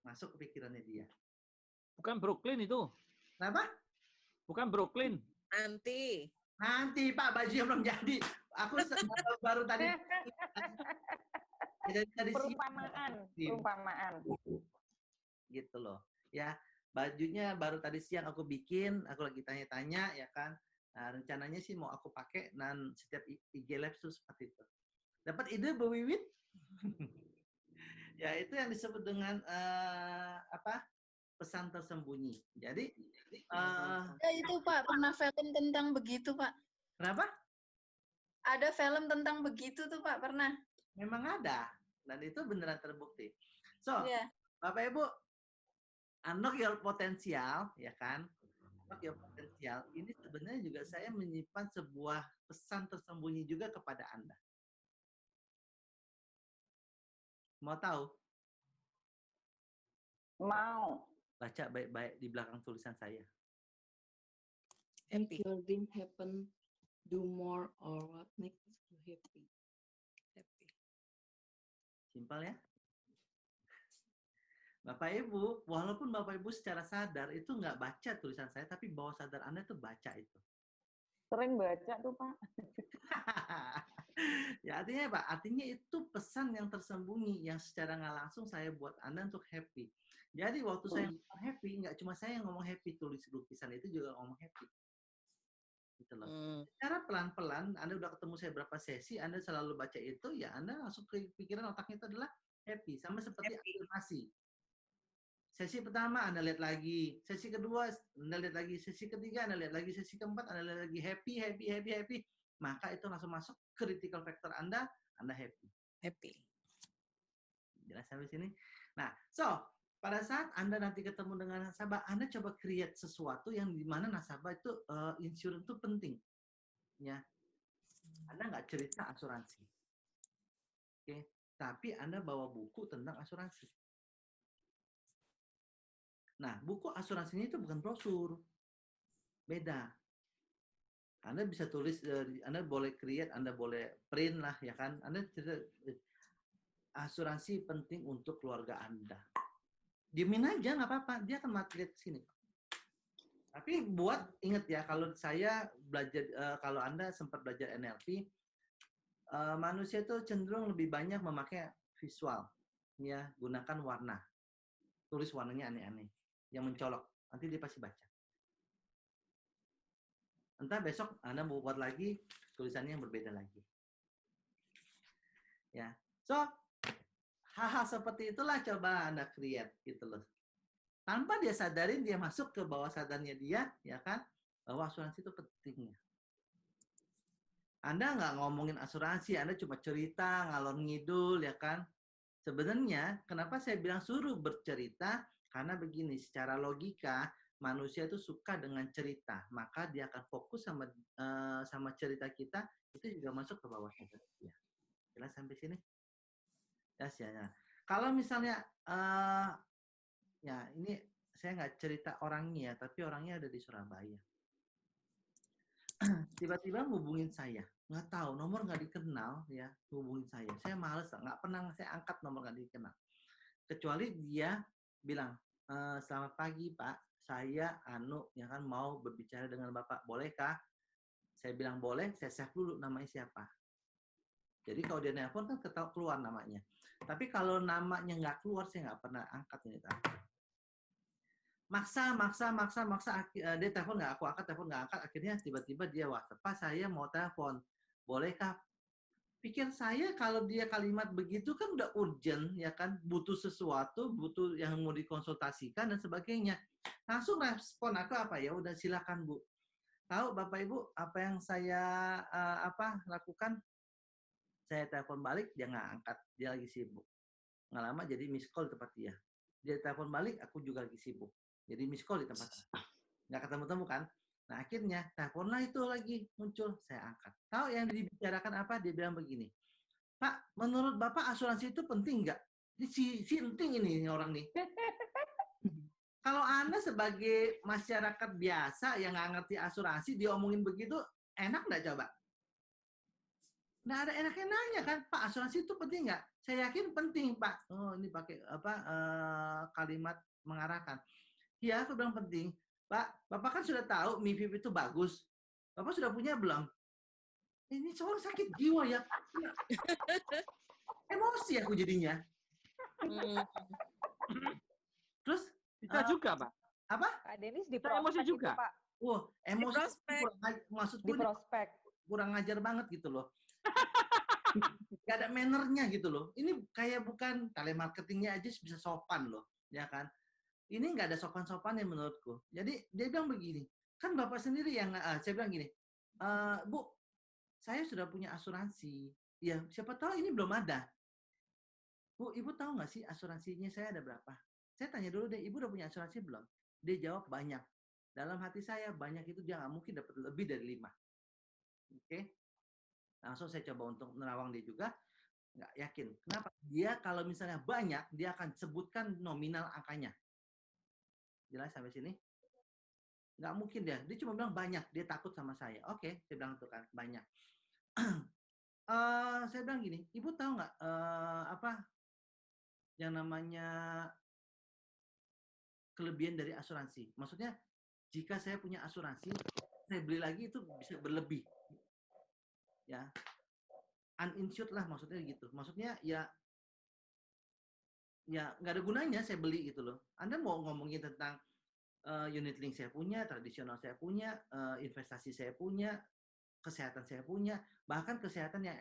Masuk ke pikirannya dia. Bukan Brooklyn itu. Kenapa? Bukan Brooklyn. Nanti Pak, bajunya belum jadi. Aku baru tadi. Perumpamaan. Gitu loh. Ya, bajunya baru tadi siang aku bikin. Aku lagi tanya-tanya, ya kan. Nah, rencananya sih mau aku pakai dan setiap IG live itu seperti itu. Dapat ide, Bu Wiwit? Ya, itu yang disebut dengan pesan tersembunyi. Jadi Ya itu Pak, pernah film tentang begitu Pak. Kenapa? Ada film tentang begitu tuh Pak, pernah. Memang ada. Dan itu beneran terbukti. So, Iya. Bapak Ibu, unlock your potential, ya kan? Unlock your potential. Ini sebenarnya juga saya menyimpan sebuah pesan tersembunyi juga kepada Anda. Mau tahu? Mau. Baca baik-baik di belakang tulisan saya. happy. Building happen, do more or what makes you happy. Happy. Simpel ya? Bapak Ibu, walaupun Bapak Ibu secara sadar itu nggak baca tulisan saya, tapi bawah sadar Anda tuh baca itu. Sering baca tuh Pak. Ya artinya apa? Artinya itu pesan yang tersembunyi yang secara nggak langsung saya buat Anda untuk happy. Jadi waktu saya ngomong happy, nggak cuma saya yang ngomong happy, tulis lukisan itu juga ngomong happy. gitu loh. Secara pelan-pelan, Anda udah ketemu saya berapa sesi, Anda selalu baca itu, ya Anda langsung pikiran otaknya itu adalah happy, sama seperti afirmasi. Sesi pertama Anda lihat lagi, sesi kedua Anda lihat lagi, sesi ketiga Anda lihat lagi, sesi keempat Anda lihat lagi, happy, happy, happy, happy. Maka itu langsung masuk critical factor Anda happy. Happy. Jelas sampai sini? Nah, so pada saat Anda nanti ketemu dengan nasabah, Anda coba create sesuatu yang dimana nasabah itu insurance itu penting, ya. Anda nggak cerita asuransi, oke? Tapi Anda bawa buku tentang asuransi. Nah, buku asuransinya itu bukan brosur, beda. Anda bisa tulis, Anda boleh create, Anda boleh print lah, ya kan? Anda cerita asuransi penting untuk keluarga Anda. Diemin aja nggak apa-apa, dia akan lihat sini. Tapi buat ingat ya, kalau saya belajar, kalau Anda sempat belajar NLP, manusia itu cenderung lebih banyak memakai visual, ya, gunakan warna, tulis warnanya aneh-aneh, yang mencolok, nanti dia pasti baca. Entah besok Anda mau buat lagi tulisannya yang berbeda lagi, ya. So hal-hal seperti itulah coba Anda create gitu loh. Tanpa dia sadarin, dia masuk ke bawah sadarnya dia, ya kan, bahwa asuransi itu pentingnya. Anda nggak ngomongin asuransi, Anda cuma cerita, ngalor ngidul, ya kan. Sebenarnya, kenapa saya bilang suruh bercerita? Karena begini, secara logika, manusia itu suka dengan cerita. Maka dia akan fokus sama cerita kita, itu juga masuk ke bawah sadar dia. Jelas sampai sini? Ya. Kalau misalnya ya ini saya nggak cerita orangnya, tapi orangnya ada di Surabaya. Tiba-tiba hubungin saya, nggak tahu, nomor nggak dikenal, ya, hubungin saya. Saya males, nggak pernah saya angkat nomor nggak dikenal. Kecuali dia bilang, selamat pagi Pak, saya Anu, ya kan, mau berbicara dengan Bapak, bolehkah? Saya bilang boleh, saya save dulu namanya siapa. Jadi kalau dia nelpon kan keluar namanya. Tapi kalau namanya nggak keluar, saya nggak pernah angkat ini. Maksa. Dia telepon nggak, aku angkat, telepon nggak angkat. Akhirnya tiba-tiba dia WhatsApp, Pak saya mau telepon, bolehkah? Pikir saya kalau dia kalimat begitu kan udah urgent, ya kan, butuh sesuatu, butuh yang mau dikonsultasikan dan sebagainya. Langsung respon aku apa, ya udah silakan Bu. Tahu Bapak Ibu apa yang saya lakukan? Saya telepon balik, dia nggak angkat, dia lagi sibuk. Nggak lama jadi miss call di tempat dia. Dia telepon balik, aku juga lagi sibuk. Jadi miss call di tempat dia. Nggak ketemu-temu kan? Nah akhirnya teleponlah itu lagi muncul, saya angkat. Tahu yang dibicarakan apa? Dia bilang begini, Pak, menurut Bapak asuransi itu penting nggak? Si penting ini orang nih. Kalau Anda sebagai masyarakat biasa yang nggak ngerti asuransi, diomongin begitu, enak nggak coba? Nggak ada enak-enaknya kan, Pak, asuransi itu penting nggak? Saya yakin penting, Pak. Oh, ini pakai kalimat mengarahkan. Iya, aku bilang penting. Pak, Bapak kan sudah tahu MIFID itu bagus. Bapak sudah punya belum? Ini seorang sakit jiwa ya. Emosi aku jadinya. Terus bisa juga, Pak. Apa? Pak Denis di emosi juga, Pak. Wah, emosi maksudku di prospek. Kurang ngajar banget gitu loh. Gak ada mannernya gitu loh. Ini kayak bukan telemarketingnya aja bisa sopan loh, ya kan? Ini nggak ada sopan-sopannya menurutku. Jadi dia bilang begini, kan Bapak sendiri yang saya bilang gini, Bu, saya sudah punya asuransi. Ya, siapa tahu ini belum ada. Bu, Ibu tahu nggak sih asuransinya saya ada berapa? Saya tanya dulu deh, Ibu udah punya asuransi belum? Dia jawab banyak. Dalam hati saya, banyak itu dia nggak mungkin dapat lebih dari 5. Oke? Langsung saya coba untuk menerawang dia juga, nggak yakin. Kenapa? Dia kalau misalnya banyak, dia akan sebutkan nominal angkanya. Jelas sampai sini? Nggak mungkin dia. Dia cuma bilang banyak. Dia takut sama saya. Oke, saya bilang tuh kan banyak. Saya bilang gini, Ibu tahu nggak apa yang namanya kelebihan dari asuransi? Maksudnya jika saya punya asuransi, saya beli lagi itu bisa berlebih. Ya, uninsured lah maksudnya gitu. Maksudnya ya nggak ada gunanya saya beli gitu loh. Anda mau ngomongin tentang unit link saya punya, tradisional saya punya, investasi saya punya, kesehatan saya punya, bahkan kesehatan yang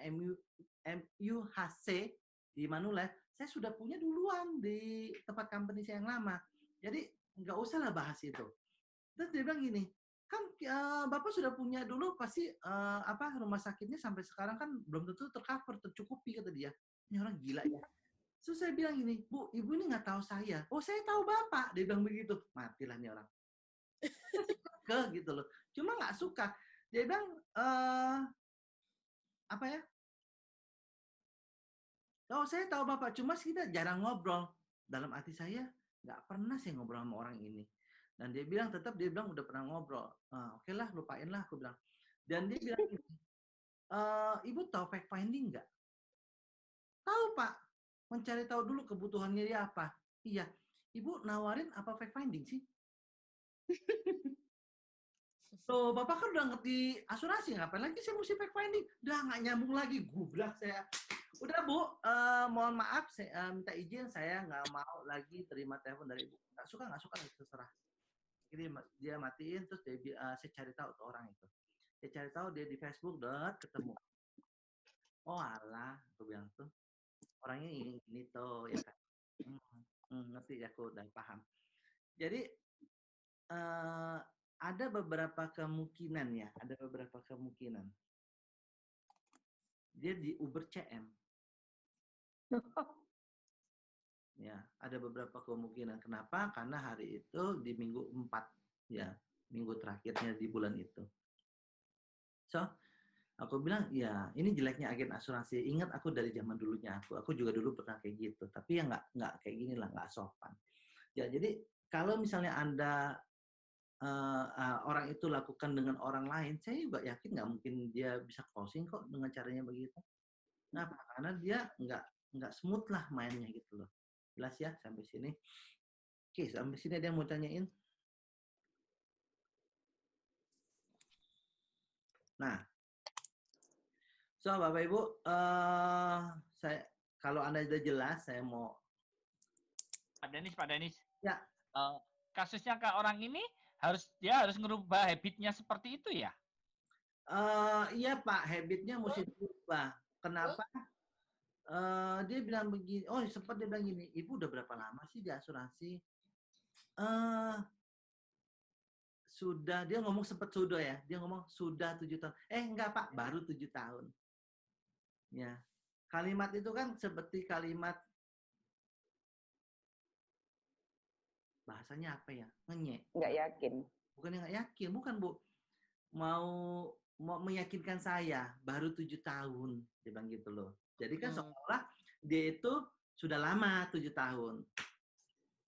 MUHC di Manulife, saya sudah punya duluan di tempat company saya yang lama. Jadi nggak usah lah bahas itu. Terus dia bilang gini, kan Bapak sudah punya dulu pasti rumah sakitnya sampai sekarang kan belum tentu tercover, tercukupi, kata dia. Ini orang gila ya. Terus saya bilang gini, Bu, Ibu ini nggak tahu saya. Oh, saya tahu Bapak. Dia bilang begitu. Matilah nih orang. Gitu loh. Cuma nggak suka. Dia bilang, apa ya? Oh, saya tahu Bapak. Cuma kita jarang ngobrol. Dalam hati saya, nggak pernah saya ngobrol sama orang ini. Dan dia bilang, dia bilang udah pernah ngobrol. Oke lah, lupain lah, aku bilang. Dan dia bilang gini, Ibu tahu fact finding nggak? Tahu Pak. Mencari tahu dulu kebutuhannya dia apa. Iya. Ibu nawarin apa fact finding sih? Tuh, Bapak kan udah ngerti asuransi, ngapain lagi saya mesti fact finding? Udah nggak nyambung lagi, gubrak saya. Udah Bu, mohon maaf, saya minta izin, saya nggak mau lagi terima telepon dari Ibu. Nggak suka, terserah. Jadi dia matiin, terus saya cari tahu tuh orang itu. Saya cari tahu dia di Facebook, ketemu. Oh alah, aku bilang tuh, orangnya ini tuh, ya kan. Ngerti ya, aku udah paham. Jadi, ada beberapa kemungkinan ya, Dia di Uber CM. Ya, ada beberapa kemungkinan. Kenapa? Karena hari itu di minggu 4, ya, minggu terakhirnya di bulan itu. So, aku bilang, ya ini jeleknya agen asuransi. Ingat aku dari zaman dulunya aku juga dulu pernah kayak gitu. Tapi ya nggak kayak gini lah, nggak sopan. Ya, jadi kalau misalnya Anda orang itu lakukan dengan orang lain, saya juga yakin nggak mungkin dia bisa closing kok dengan caranya begitu. Kenapa? Karena dia nggak smooth lah mainnya gitu loh. Jelas ya sampai sini. Oke, sampai sini ada yang mau tanyain? Nah, so Bapak Ibu, saya kalau Anda sudah jelas, saya mau. Pak Denis. Ya. Kasusnya ke orang ini dia harus ngerubah habitnya seperti itu ya? Iya Pak, habitnya mesti dirubah. Kenapa? Dia bilang begini, sempat dia bilang gini, Ibu udah berapa lama sih di asuransi? Dia ngomong sempat sudah ya, dia ngomong sudah 7 tahun. Enggak Pak, baru 7 tahun. Ya, kalimat itu kan seperti kalimat, bahasanya apa ya? Ngenyek. Nggak yakin. Bukan nggak yakin, bukan Bu. Mau meyakinkan saya, baru 7 tahun. Dia bilang gitu loh. Jadi kan seolah dia itu sudah lama 7 tahun.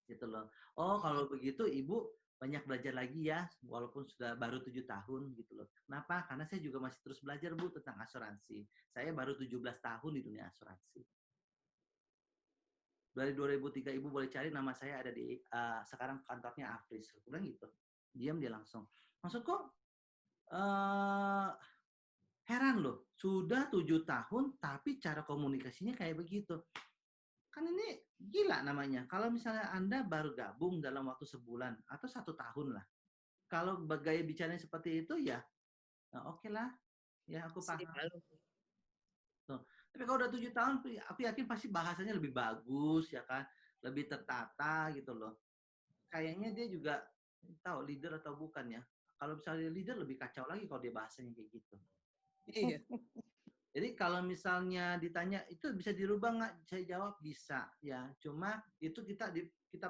Gitu loh. Oh, kalau begitu Ibu banyak belajar lagi ya, walaupun sudah baru 7 tahun gitu loh. Kenapa? Karena saya juga masih terus belajar Bu tentang asuransi. Saya baru 17 tahun di dunia asuransi. Dari 2003 Ibu boleh cari, nama saya ada di sekarang kantornya Afris. Aku bilang gitu. Diam dia langsung. Maksud kok heran loh, sudah 7 tahun tapi cara komunikasinya kayak begitu. Kan ini gila namanya. Kalau misalnya Anda baru gabung dalam waktu sebulan atau 1 tahun lah. Kalau gaya bicaranya seperti itu ya, oke lah. Ya aku paham. Tuh. Tapi kalau udah 7 tahun, aku yakin pasti bahasanya lebih bagus ya kan, lebih tertata gitu loh. Kayaknya dia juga tahu leader atau bukan ya. Kalau misalnya leader lebih kacau lagi kalau dia bahasanya kayak gitu. Iya. Jadi kalau misalnya ditanya itu bisa dirubah nggak? Saya jawab bisa ya. Cuma itu kita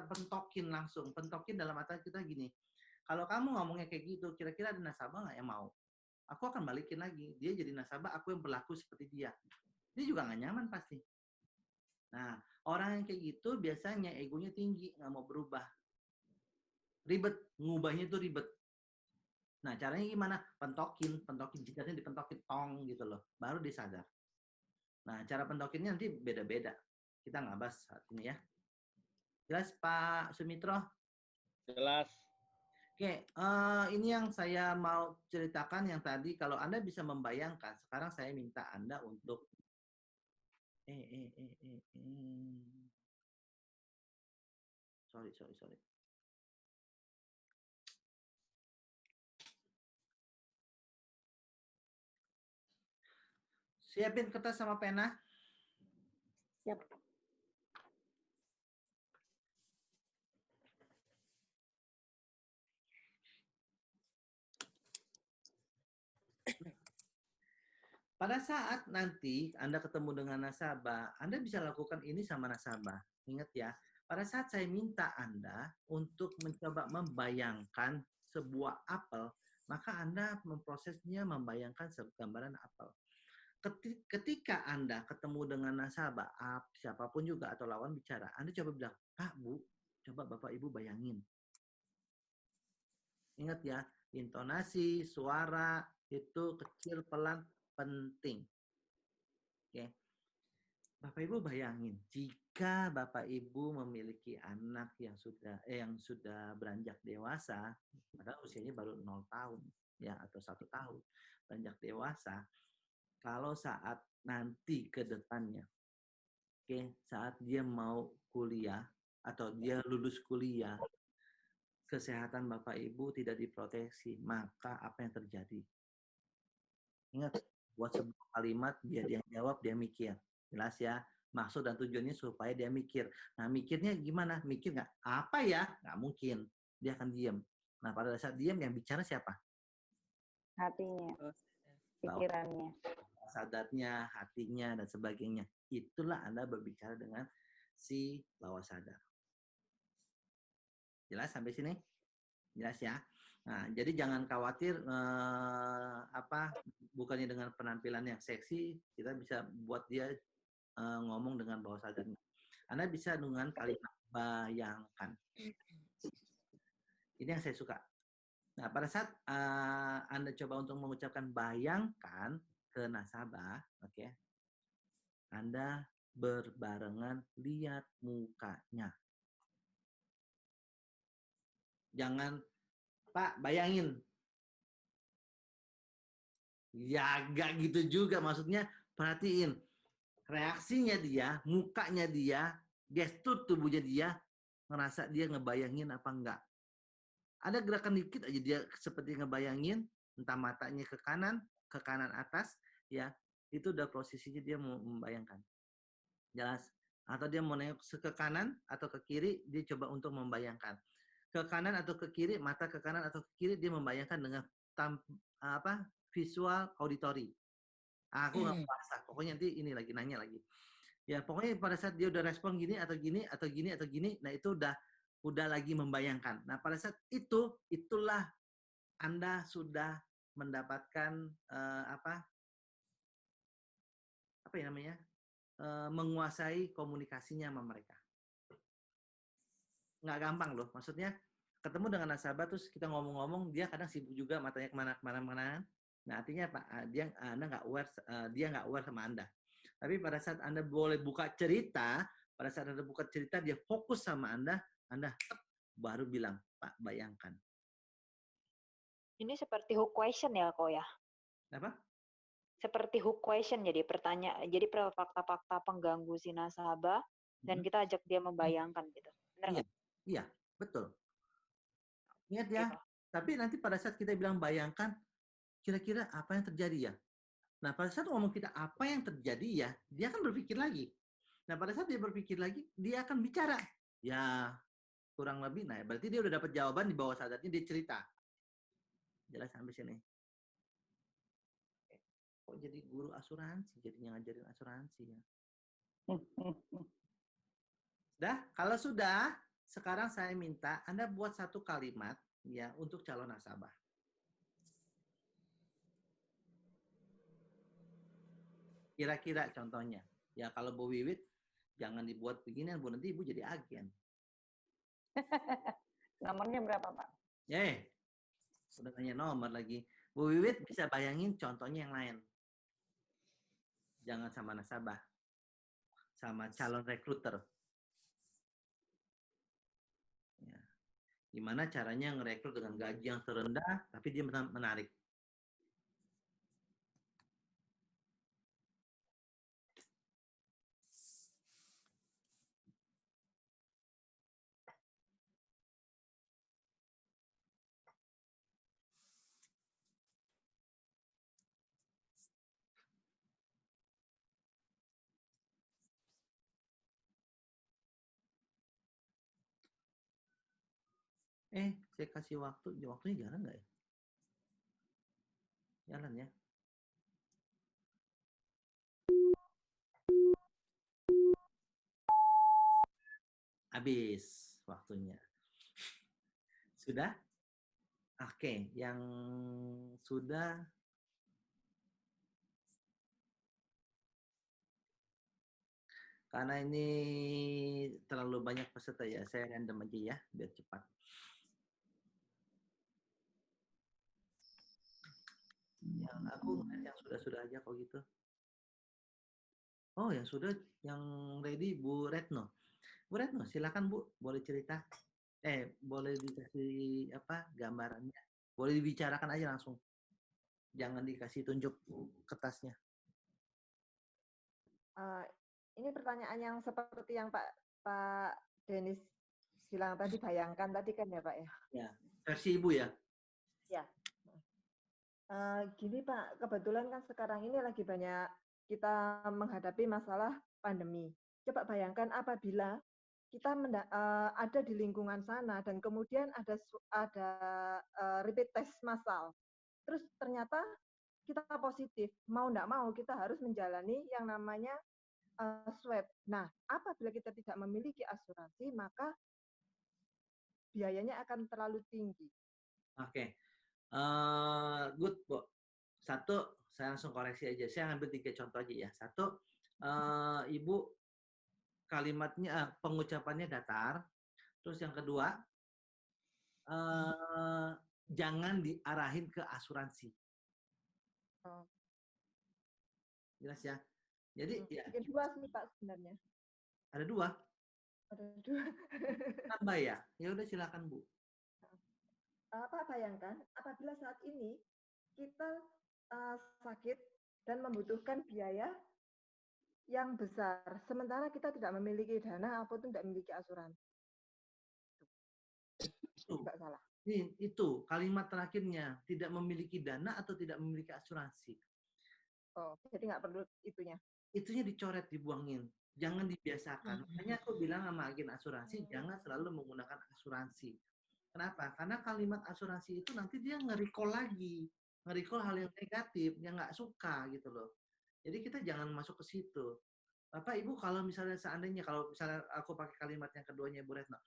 pentokin langsung. Pentokin dalam arti kita gini. Kalau kamu ngomongnya kayak gitu, kira-kira ada nasabah nggak yang mau? Aku akan balikin lagi. Dia jadi nasabah, aku yang berlaku seperti dia. Dia juga nggak nyaman pasti. Nah, orang yang kayak gitu biasanya egonya tinggi, nggak mau berubah. Ribet, ngubahnya itu ribet. Nah, caranya gimana? Pentokin, jidatnya dipentokin, tong gitu loh. Baru dia sadar. Nah, cara pentokinnya nanti beda-beda. Kita nggak bahas saat ini ya. Jelas Pak Sumitro? Jelas. Oke, ini yang saya mau ceritakan yang tadi. Kalau Anda bisa membayangkan, sekarang saya minta Anda untuk sorry. Siapin kertas sama pena. Siap. Pada saat nanti Anda ketemu dengan nasabah, Anda bisa lakukan ini sama nasabah. Ingat ya, pada saat saya minta Anda untuk mencoba membayangkan sebuah apel, maka Anda memprosesnya membayangkan gambaran apel. Ketika Anda ketemu dengan nasabah, siapapun juga atau lawan bicara, Anda coba bilang, Pak, Bu, coba Bapak Ibu bayangin. Ingat ya, intonasi, suara itu kecil, pelan, penting. Oke. Bapak Ibu bayangin, jika Bapak Ibu memiliki anak yang sudah beranjak dewasa, padahal usianya baru 0 tahun ya atau 1 tahun, beranjak dewasa, kalau saat nanti ke depannya, oke, saat dia mau kuliah atau dia lulus kuliah, kesehatan Bapak Ibu tidak diproteksi, maka apa yang terjadi? Ingat, buat sebuah kalimat biar dia jawab, dia mikir. Jelas ya, maksud dan tujuannya supaya dia mikir. Nah, mikirnya gimana? Mikir nggak? Apa ya? Nggak mungkin. Dia akan diam. Nah, pada saat diam yang bicara siapa? Hatinya, pikirannya. Sadarnya, hatinya, dan sebagainya. Itulah Anda berbicara dengan si bawah sadar. Jelas sampai sini? Jelas ya? Nah, jadi jangan khawatir bukannya dengan penampilan yang seksi, kita bisa buat dia ngomong dengan bawah sadarnya. Anda bisa dengan kalimat bayangkan. Ini yang saya suka. Nah, pada saat Anda coba untuk mengucapkan bayangkan ke nasabah, oke, Anda berbarengan lihat mukanya. Jangan, Pak, bayangin. Ya, gak gitu juga. Maksudnya, perhatiin. Reaksinya dia, mukanya dia, gestur tubuhnya dia, ngerasa dia ngebayangin apa enggak. Ada gerakan dikit aja dia seperti ngebayangin, entah matanya ke kanan atas, ya, itu udah posisinya dia mau membayangkan. Jelas? Atau dia mau nengok ke kanan atau ke kiri, dia coba untuk membayangkan. Ke kanan atau ke kiri, mata ke kanan atau ke kiri, dia membayangkan dengan visual auditory. Aku nggak puasa, pokoknya nanti ini lagi nanya lagi. Ya pokoknya pada saat dia udah respon gini atau gini atau gini atau gini, nah itu udah lagi membayangkan. Nah pada saat itulah Anda sudah mendapatkan menguasai komunikasinya sama mereka. Nggak gampang loh, maksudnya ketemu dengan nasabah terus kita ngomong-ngomong, dia kadang sibuk juga, matanya kemana-mana. Nah artinya apa? Dia nggak aware sama Anda. Tapi pada saat Anda boleh buka cerita, dia fokus sama Anda baru bilang, Pak, bayangkan. Ini seperti hook question ya, Ko ya? Apa? Seperti hook question, jadi fakta-fakta pengganggu si nasabah, dan kita ajak dia membayangkan gitu. Benar nggak? Iya, betul. Ingat ya, tapi nanti pada saat kita bilang bayangkan, kira-kira apa yang terjadi ya? Nah, pada saat ngomong kita apa yang terjadi ya, dia akan berpikir lagi. Nah, pada saat dia berpikir lagi, dia akan bicara. Ya, kurang lebih, nah berarti dia udah dapat jawaban di bawah sadarnya, dia cerita. Jelas sampai sini. Kok jadi guru asuransi, jadinya ngajarin asuransi ya? Sudah? Kalau sudah, sekarang saya minta Anda buat satu kalimat ya untuk calon nasabah. Kira-kira contohnya. Ya kalau Bu Wiwit, jangan dibuat beginian, Bu, nanti Ibu jadi agen. Nomornya berapa, Pak? Udah tanya nomor lagi. Bu Wiwit bisa bayangin contohnya yang lain. Jangan sama nasabah. Sama calon rekruter. Ya. Gimana caranya ngerekrut dengan gaji yang terendah, tapi dia menarik. Saya kasih waktu, waktunya jalan nggak ya? Jalan ya. Habis waktunya. Sudah? Oke, yang sudah karena ini terlalu banyak peserta ya, saya random aja ya, biar cepat. Yang aku ngeliat yang sudah-sudah aja kok gitu. Oh, yang sudah, yang ready Bu Retno. Bu Retno, silakan Bu, boleh cerita. Boleh dikasih apa gambarannya? Boleh dibicarakan aja langsung. Jangan dikasih tunjuk kertasnya. Ini pertanyaan yang seperti yang Pak Denis bilang tadi, bayangkan tadi kan ya Pak ya? Ya, versi Ibu ya? Ya. Gini Pak, kebetulan kan sekarang ini lagi banyak kita menghadapi masalah pandemi. Coba bayangkan apabila kita ada di lingkungan sana dan kemudian ada rapid test massal. Terus ternyata kita positif, mau nggak mau kita harus menjalani yang namanya swab. Nah, apabila kita tidak memiliki asuransi, maka biayanya akan terlalu tinggi. Oke. Good, Bu. Satu, saya langsung koreksi aja. Saya ambil 3 contoh aja ya. Satu, Ibu kalimatnya, pengucapannya datar. Terus yang kedua, jangan diarahin ke asuransi. Jelas ya? Jadi ya. Mungkin 2 sih Pak sebenarnya. Ada 2? Ada 2. Tambah ya? Ya udah silakan Bu. Pak bayangkan apabila saat ini kita sakit dan membutuhkan biaya yang besar, sementara kita tidak memiliki dana ataupun tidak memiliki asuransi. Itu. Nggak salah. Itu kalimat terakhirnya, tidak memiliki dana atau tidak memiliki asuransi. Oh, jadi nggak perlu itunya. Itunya dicoret, dibuangin. Jangan dibiasakan. Makanya aku bilang sama agen asuransi, jangan selalu menggunakan asuransi. Kenapa? Karena kalimat asuransi itu nanti dia nge-recall lagi. Nge-recall hal yang negatif, yang nggak suka gitu loh. Jadi kita jangan masuk ke situ. Bapak, Ibu, kalau misalnya seandainya, kalau misalnya aku pakai kalimat yang keduanya Bu Retno,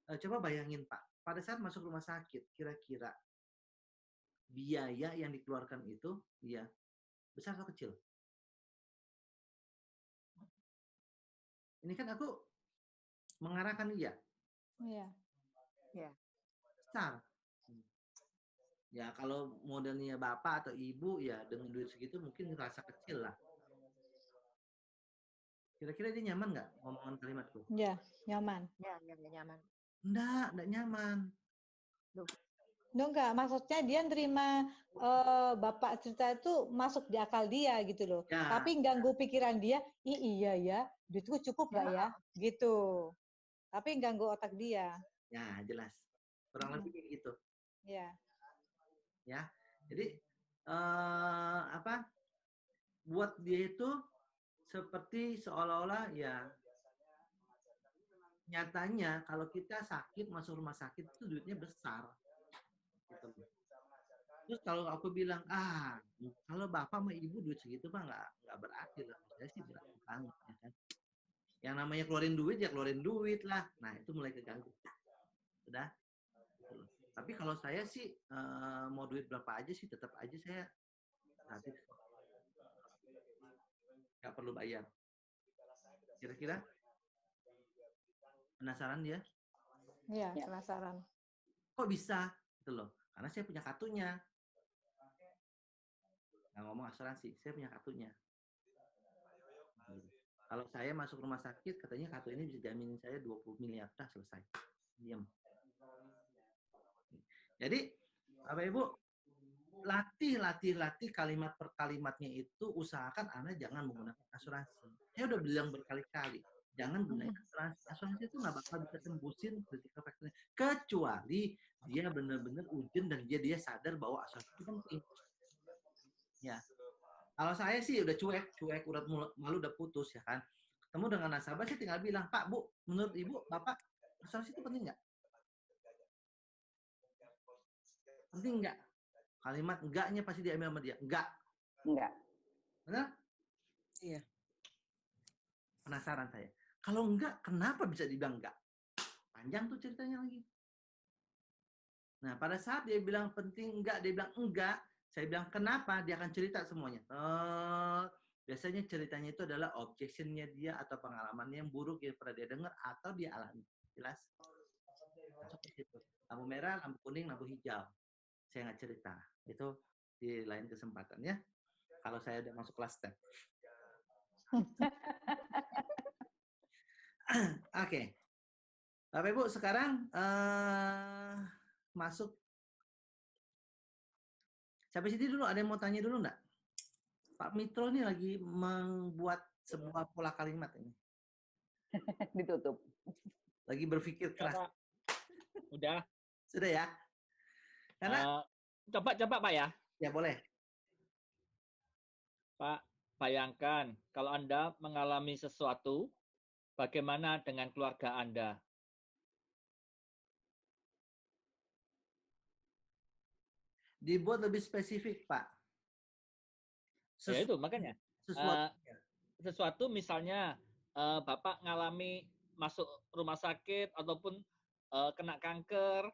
coba bayangin Pak, pada saat masuk rumah sakit, kira-kira biaya yang dikeluarkan itu, ya besar atau kecil? Ini kan aku mengarahkan dia. Iya. Ya. Besar. Ya kalau modelnya bapak atau ibu ya dengan duit segitu mungkin rasa kecil lah. Kira-kira dia nyaman nggak ngomongan kalimatku? Iya, nyaman. Ya, nggak nyaman. Enggak nyaman. Enggak, maksudnya dia nerima bapak cerita itu masuk di akal dia gitu loh. Ya. Tapi ganggu pikiran dia, iya ya, duitku cukup nggak ya? Gitu. Tapi ganggu otak dia. Ya, jelas. Kurang lebih kayak gitu. Ya. Ya. Jadi buat dia itu seperti seolah-olah ya nyatanya kalau kita sakit masuk rumah sakit itu duitnya besar. Gitu. Terus kalau aku bilang kalau bapak sama ibu duit segitu mah nggak berarti lah. Saya sih bilang banget ya kan. Yang namanya keluarin duit ya keluarin duit lah. Nah itu mulai keganggu. Udah. Tapi kalau saya sih mau duit berapa aja sih tetap aja saya gratis. Nggak perlu bayar. Kira-kira penasaran dia? Iya, penasaran. Kok bisa? Gitu loh. Karena saya punya kartunya. Nggak ngomong asuransi, saya punya kartunya. Kalau saya masuk rumah sakit, katanya kartu ini bisa jaminin saya 20 miliar. Dah selesai. Diam. Jadi, Bapak Ibu, latih kalimat per kalimatnya itu usahakan Anda jangan menggunakan asuransi. Saya udah bilang berkali-kali, jangan gunakan asuransi. Asuransi itu nggak bakal bisa tembusin critical factor-nya. Kecuali dia benar-benar urgent dan dia sadar bahwa asuransi itu penting. Ya. Kalau saya sih udah cuek, urat malu udah putus ya kan. Ketemu dengan nasabah saya tinggal bilang, Pak, Bu, menurut Ibu, Bapak, asuransi itu penting nggak? Penting enggak? Kalimat enggaknya pasti diambil sama dia. Enggak. Enggak. Benar? Iya. Penasaran saya. Kalau enggak, kenapa bisa dibilang enggak? Panjang tuh ceritanya lagi. Nah, pada saat dia bilang penting enggak, dia bilang enggak, saya bilang kenapa, dia akan cerita semuanya. Biasanya ceritanya itu adalah objection-nya dia atau pengalamannya yang buruk yang pernah dia dengar atau dia alami. Jelas? Masuk ke situ. Lampu merah, lampu kuning, lampu hijau. Saya nggak cerita. Itu di lain kesempatan ya. Kalau saya udah masuk kelas step. Oke. Bapak Ibu sekarang masuk. Sampai sini dulu, ada yang mau tanya dulu enggak? Pak Mitro ini lagi membuat sebuah pola kalimat ini. Ditutup. Lagi berpikir keras. Udah. Sudah ya? Karena coba Pak ya. Ya boleh. Pak, bayangkan kalau Anda mengalami sesuatu, bagaimana dengan keluarga Anda? Dibuat lebih spesifik, Pak. Ya itu makanya. Sesuatu misalnya Bapak ngalami masuk rumah sakit ataupun kena kanker.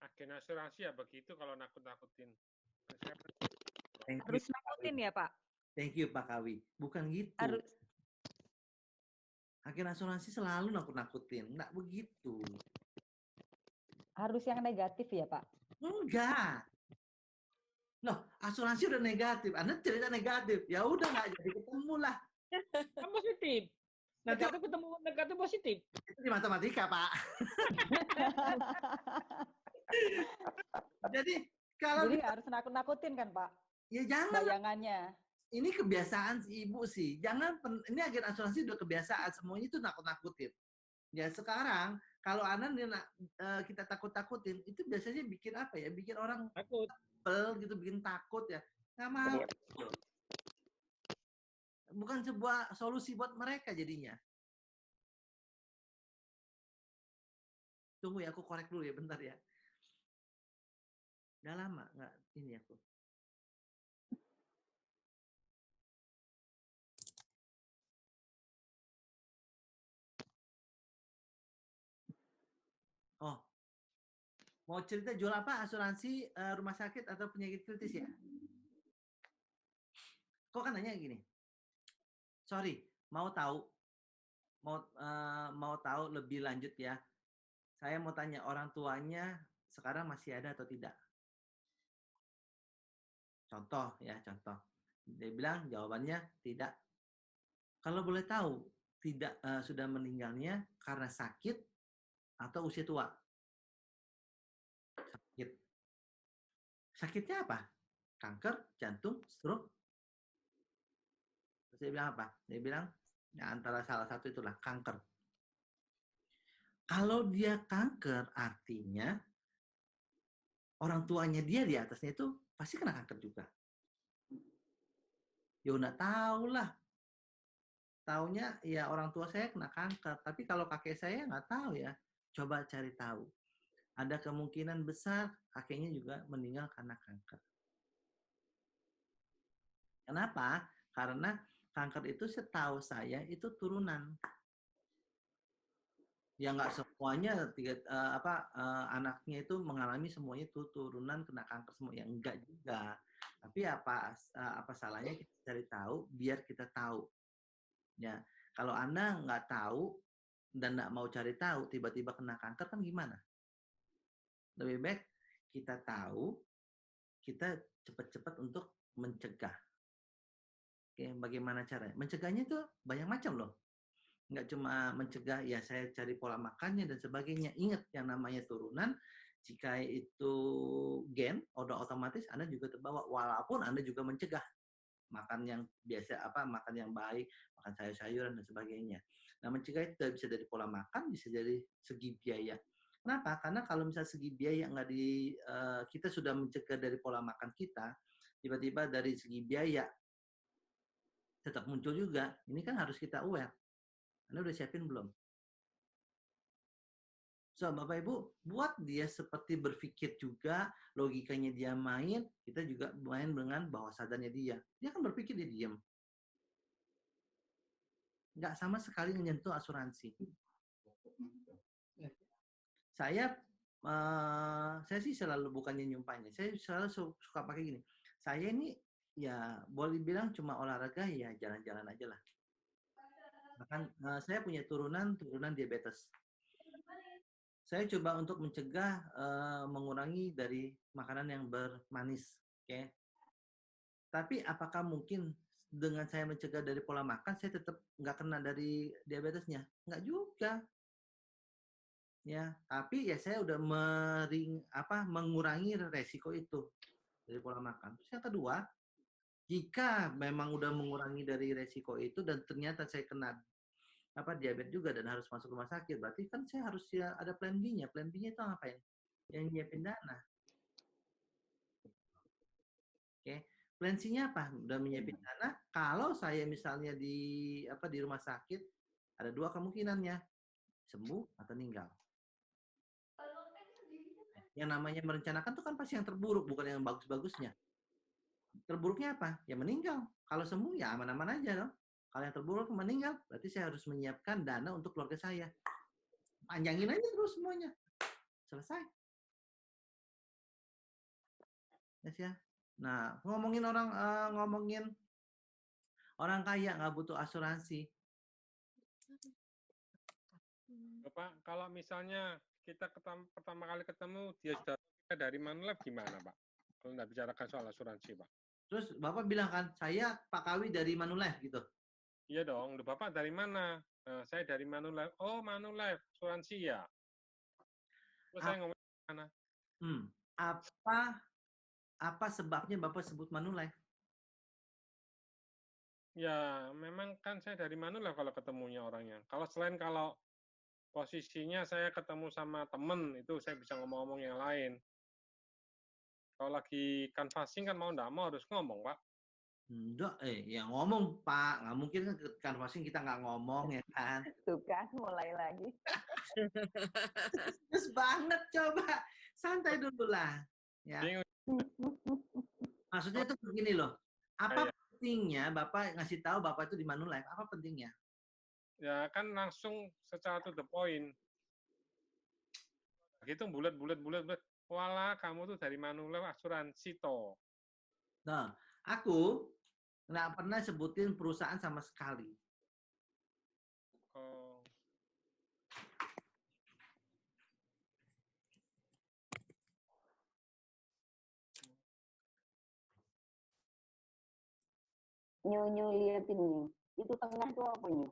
Agen asuransi ya begitu kalau nakut-nakutin. Harus nakutin ya, Pak? Thank you, Pak Kawi. Bukan gitu. Harus. Agen asuransi selalu nakut-nakutin. Nggak begitu. Harus yang negatif ya, Pak? Enggak. Loh, asuransi udah negatif. Anda cerita negatif. Ya udah nggak jadi ketemu lah. Kan positif. Negatif ketemu negatif positif. Itu di matematika, Pak. Jadi kalau harus nakut-nakutin kan, Pak? Ya jangan. Bayangannya. Ini kebiasaan si ibu sih. Jangan, ini agen asuransi udah kebiasaan. Semuanya itu nakut-nakutin. Ya sekarang, kalau Anda kita takut-takutin, itu biasanya bikin apa ya? Bikin orang takut. Gitu, bikin takut ya. Nggak mau. Bukan sebuah solusi buat mereka jadinya. Tunggu ya, aku korek dulu ya, bentar ya. Udah lama nggak ini aku. Oh, mau cerita jual apa? Asuransi rumah sakit atau penyakit kritis ya? Kok kan nanya gini? Sorry, mau tahu lebih lanjut ya? Saya mau tanya orang tuanya sekarang masih ada atau tidak? Contoh ya, contoh. Dia bilang jawabannya tidak. Kalau boleh tahu, tidak sudah meninggalnya karena sakit atau usia tua? Sakit. Sakitnya apa? Kanker, jantung, stroke. Terus dia bilang apa? Dia bilang, ya antara salah satu itulah, kanker. Kalau dia kanker, artinya orang tuanya dia di atasnya itu pasti kena kanker juga. Ya udah tahu lah. Taunya ya orang tua saya kena kanker, tapi kalau kakek saya nggak tahu ya. Coba cari tahu. Ada kemungkinan besar kakeknya juga meninggal karena kanker. Kenapa? Karena kanker itu setahu saya itu turunan. Ya nggak semuanya anaknya itu mengalami semuanya itu turunan kena kanker semua. Ya enggak juga. Tapi apa salahnya kita cari tahu biar kita tahu. Ya, kalau Anda nggak tahu dan nggak mau cari tahu, tiba-tiba kena kanker kan gimana? Lebih baik kita tahu, kita cepat-cepat untuk mencegah. Oke, bagaimana caranya? Mencegahnya itu banyak macam loh. Nggak cuma mencegah, ya saya cari pola makannya dan sebagainya. Ingat yang namanya turunan, jika itu gen, udah otomatis Anda juga terbawa. Walaupun Anda juga mencegah. Makan yang biasa, makan yang baik, makan sayur-sayuran dan sebagainya. Nah, mencegah itu bisa dari pola makan, bisa dari segi biaya. Kenapa? Karena kalau misalnya segi biaya kita sudah mencegah dari pola makan kita, tiba-tiba dari segi biaya tetap muncul juga. Ini kan harus kita aware. Anda udah siapin belum? So, Bapak Ibu, buat dia seperti berpikir juga, logikanya dia main, kita juga main dengan bawah sadarnya dia. Dia kan berpikir, dia diam. Nggak sama sekali menyentuh asuransi. Saya sih selalu bukannya nyumpahnya, saya selalu suka pakai gini. Saya ini ya boleh bilang cuma olahraga ya jalan-jalan aja lah. Bahkan saya punya turunan diabetes. Saya coba untuk mencegah mengurangi dari makanan yang bermanis, oke? Tapi apakah mungkin dengan saya mencegah dari pola makan, saya tetap nggak kena dari diabetesnya? Nggak juga. Ya, tapi ya saya udah mengurangi resiko itu dari pola makan. Terus yang kedua, jika memang udah mengurangi dari resiko itu dan ternyata saya kena diabetes juga dan harus masuk rumah sakit, berarti kan saya harus ya ada plan B-nya. Plan B-nya itu ngapain? Yang nyiapin dana. Oke. Plan C-nya apa? Udah menyiapin dana. Kalau saya misalnya di rumah sakit, ada dua kemungkinannya, sembuh atau meninggal. Yang namanya merencanakan itu kan pasti yang terburuk, bukan yang bagus-bagusnya. Terburuknya apa? Ya meninggal. Kalau sembuh ya aman-aman aja dong. Kalau yang terburuk meninggal, berarti saya harus menyiapkan dana untuk keluarga saya. Panjangin aja terus semuanya. Selesai. Yes, ya. Nah, ngomongin orang kaya nggak butuh asuransi. Bapak, kalau misalnya kita pertama kali ketemu, dia sudah tahu dari Manulife gimana, Pak? Kalau nggak bicarakan soal asuransi, Pak. Terus Bapak bilang kan, saya Pak Kawi dari Manulife gitu. Iya dong, Bapak dari mana? Saya dari Manulife. Oh, Manulife, asuransi ya. Terus saya ngomong mana? Apa sebabnya Bapak sebut Manulife? Ya, memang kan saya dari Manulife kalau ketemunya orangnya. Kalau posisinya saya ketemu sama temen, itu saya bisa ngomong-ngomong yang lain. Kalau lagi canvassing kan mau nggak mau harus ngomong, Pak. Enggak, ya ngomong Pak. Nggak mungkin kan canvassing kita nggak ngomong ya kan. Tuh kan, mulai lagi. Terus banget coba. Santai dulu lah. Ya. Maksudnya itu begini loh. Apa pentingnya Bapak ngasih tahu Bapak itu di Manulife? Apa pentingnya? Ya kan langsung secara to the point. Gitu bulat. Walah, kamu tuh dari Manulife asuransi toh. Nah, aku nggak pernah sebutin perusahaan sama sekali. Oh. Nyu liatin Nyu. Itu tengah tuh apa Nyu?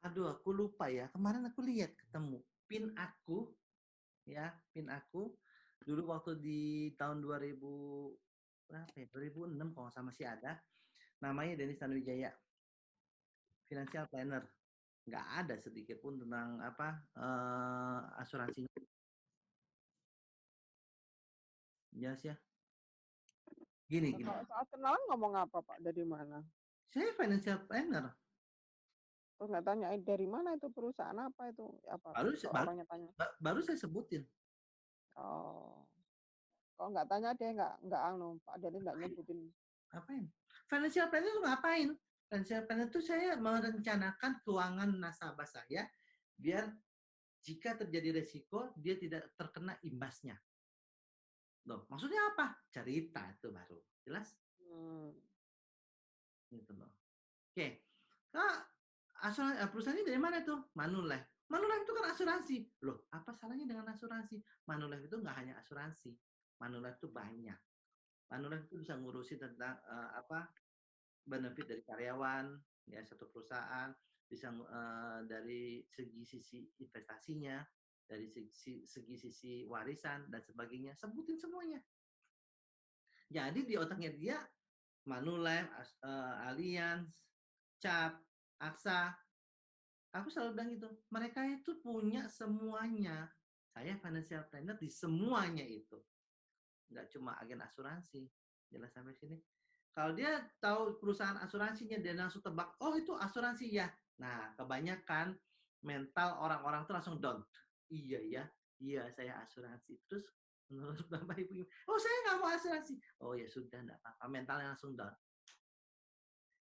Aduh, aku lupa ya. Kemarin aku lihat ketemu pin aku, ya pin aku dulu waktu di tahun 2000 berapa ya? 2006 kalau sama masih ada. Namanya Denis Tanuwijaya. Financial planner. Nggak ada sedikit pun tentang asuransinya. Jelas ya. Gini. Saat kenalan ngomong apa Pak? Dari mana? Saya financial planner. Oh, nggak tanyain dari mana itu perusahaan apa itu? Apa? Orangnya tanya. Baru saya sebutin. Oh. Kalau nggak tanya dia nggak Pak Denis nggak nyebutin. Ngapain? Financial planner itu ngapain? Financial planner itu saya merencanakan keuangan nasabah saya biar jika terjadi resiko dia tidak terkena imbasnya. Loh, maksudnya apa? Cerita itu baru. Jelas? Gitu loh. Oke. Perusahaannya dari mana tuh? Manulife. Manulife itu kan asuransi. Loh, apa salahnya dengan asuransi? Manulife itu nggak hanya asuransi. Manulife itu banyak. Manulife itu bisa ngurusi tentang benefit dari karyawan, ya satu perusahaan, bisa dari sisi investasinya, dari sisi warisan dan sebagainya. Sebutin semuanya. Jadi di otaknya dia Manulife, Allianz, CAP, AXA, aku selalu bilang gitu, mereka itu punya semuanya. Saya financial planner di semuanya itu. Nggak cuma agen asuransi. Jelas sampai sini? Kalau dia tahu perusahaan asuransinya, dia langsung tebak, oh itu asuransi ya. Nah, kebanyakan mental orang-orang tuh langsung down. Iya ya, iya saya asuransi. Terus menurut Bapak Ibu, oh saya nggak mau asuransi. Oh ya sudah, nggak apa-apa. Mentalnya langsung down.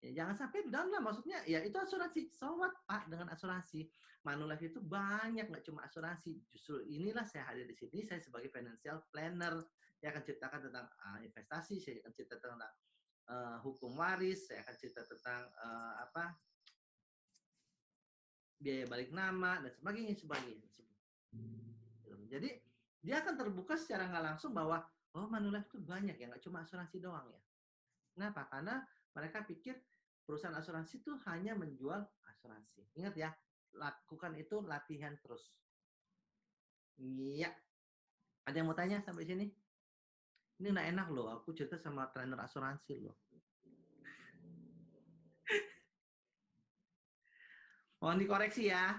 Ya, jangan sampai down lah, maksudnya ya itu asuransi. So what, Pak, dengan asuransi? Manulife itu banyak, nggak cuma asuransi. Justru inilah saya hadir di sini, saya sebagai financial planner. Saya akan ceritakan tentang investasi, saya akan cerita tentang hukum waris, saya akan cerita tentang biaya balik nama, dan sebagainya. Jadi, dia akan terbuka secara nggak langsung bahwa, oh Manulife itu banyak ya, nggak cuma asuransi doang ya. Kenapa? Karena mereka pikir perusahaan asuransi itu hanya menjual asuransi. Ingat ya, lakukan itu latihan terus. Iya. Ada yang mau tanya sampai sini? Ini nggak enak loh, aku cerita sama trainer asuransi loh. Mohon dikoreksi ya.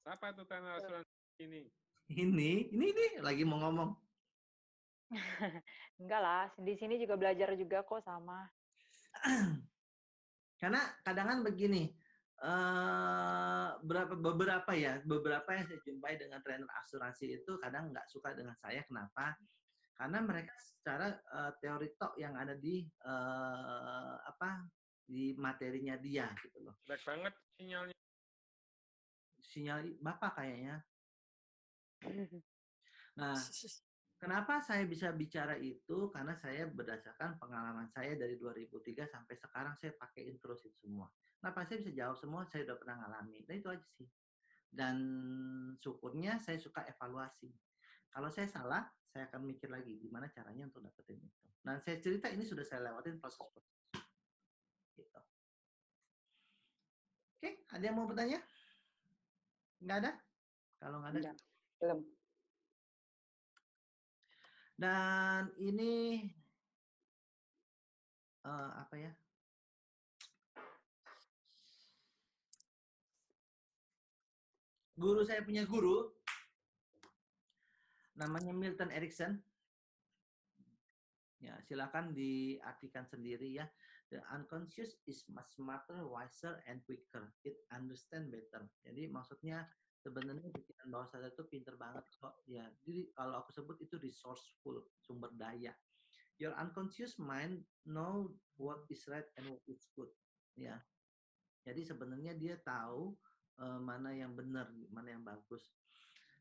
Siapa tuh trainer asuransi ini? Ini lagi mau ngomong. Enggak lah, di sini juga belajar juga kok sama. Karena kadang-kadang begini, beberapa yang saya jumpai dengan trainer asuransi itu kadang nggak suka dengan saya. Kenapa? Karena mereka secara teori tok yang ada di di materinya dia gitu loh. Baik banget sinyalnya. Sinyal Bapak kayaknya. Nah, kenapa saya bisa bicara itu? Karena saya berdasarkan pengalaman saya dari 2003 sampai sekarang saya pakaiin terus itu semua. Kenapa saya bisa jawab semua? Saya udah pernah ngalamin. Nah, itu aja sih. Dan syukurnya saya suka evaluasi. Kalau saya salah, saya akan mikir lagi gimana caranya untuk dapetin itu. Nah, saya cerita ini sudah saya lewatin proses. Gitu. Oke, ada yang mau bertanya? Nggak ada? Kalau nggak ada? Belum. Dan ini apa ya? Guru saya punya guru, namanya Milton Erickson. Ya, silakan diartikan sendiri ya. The unconscious is much smarter, wiser, and quicker. It understand better. Jadi maksudnya sebenarnya pikiran bawah sadar itu pinter banget kok. Ya, jadi kalau aku sebut itu resourceful, sumber daya. Your unconscious mind know what is right and what is good. Ya, jadi sebenarnya dia tahu mana yang benar, mana yang bagus.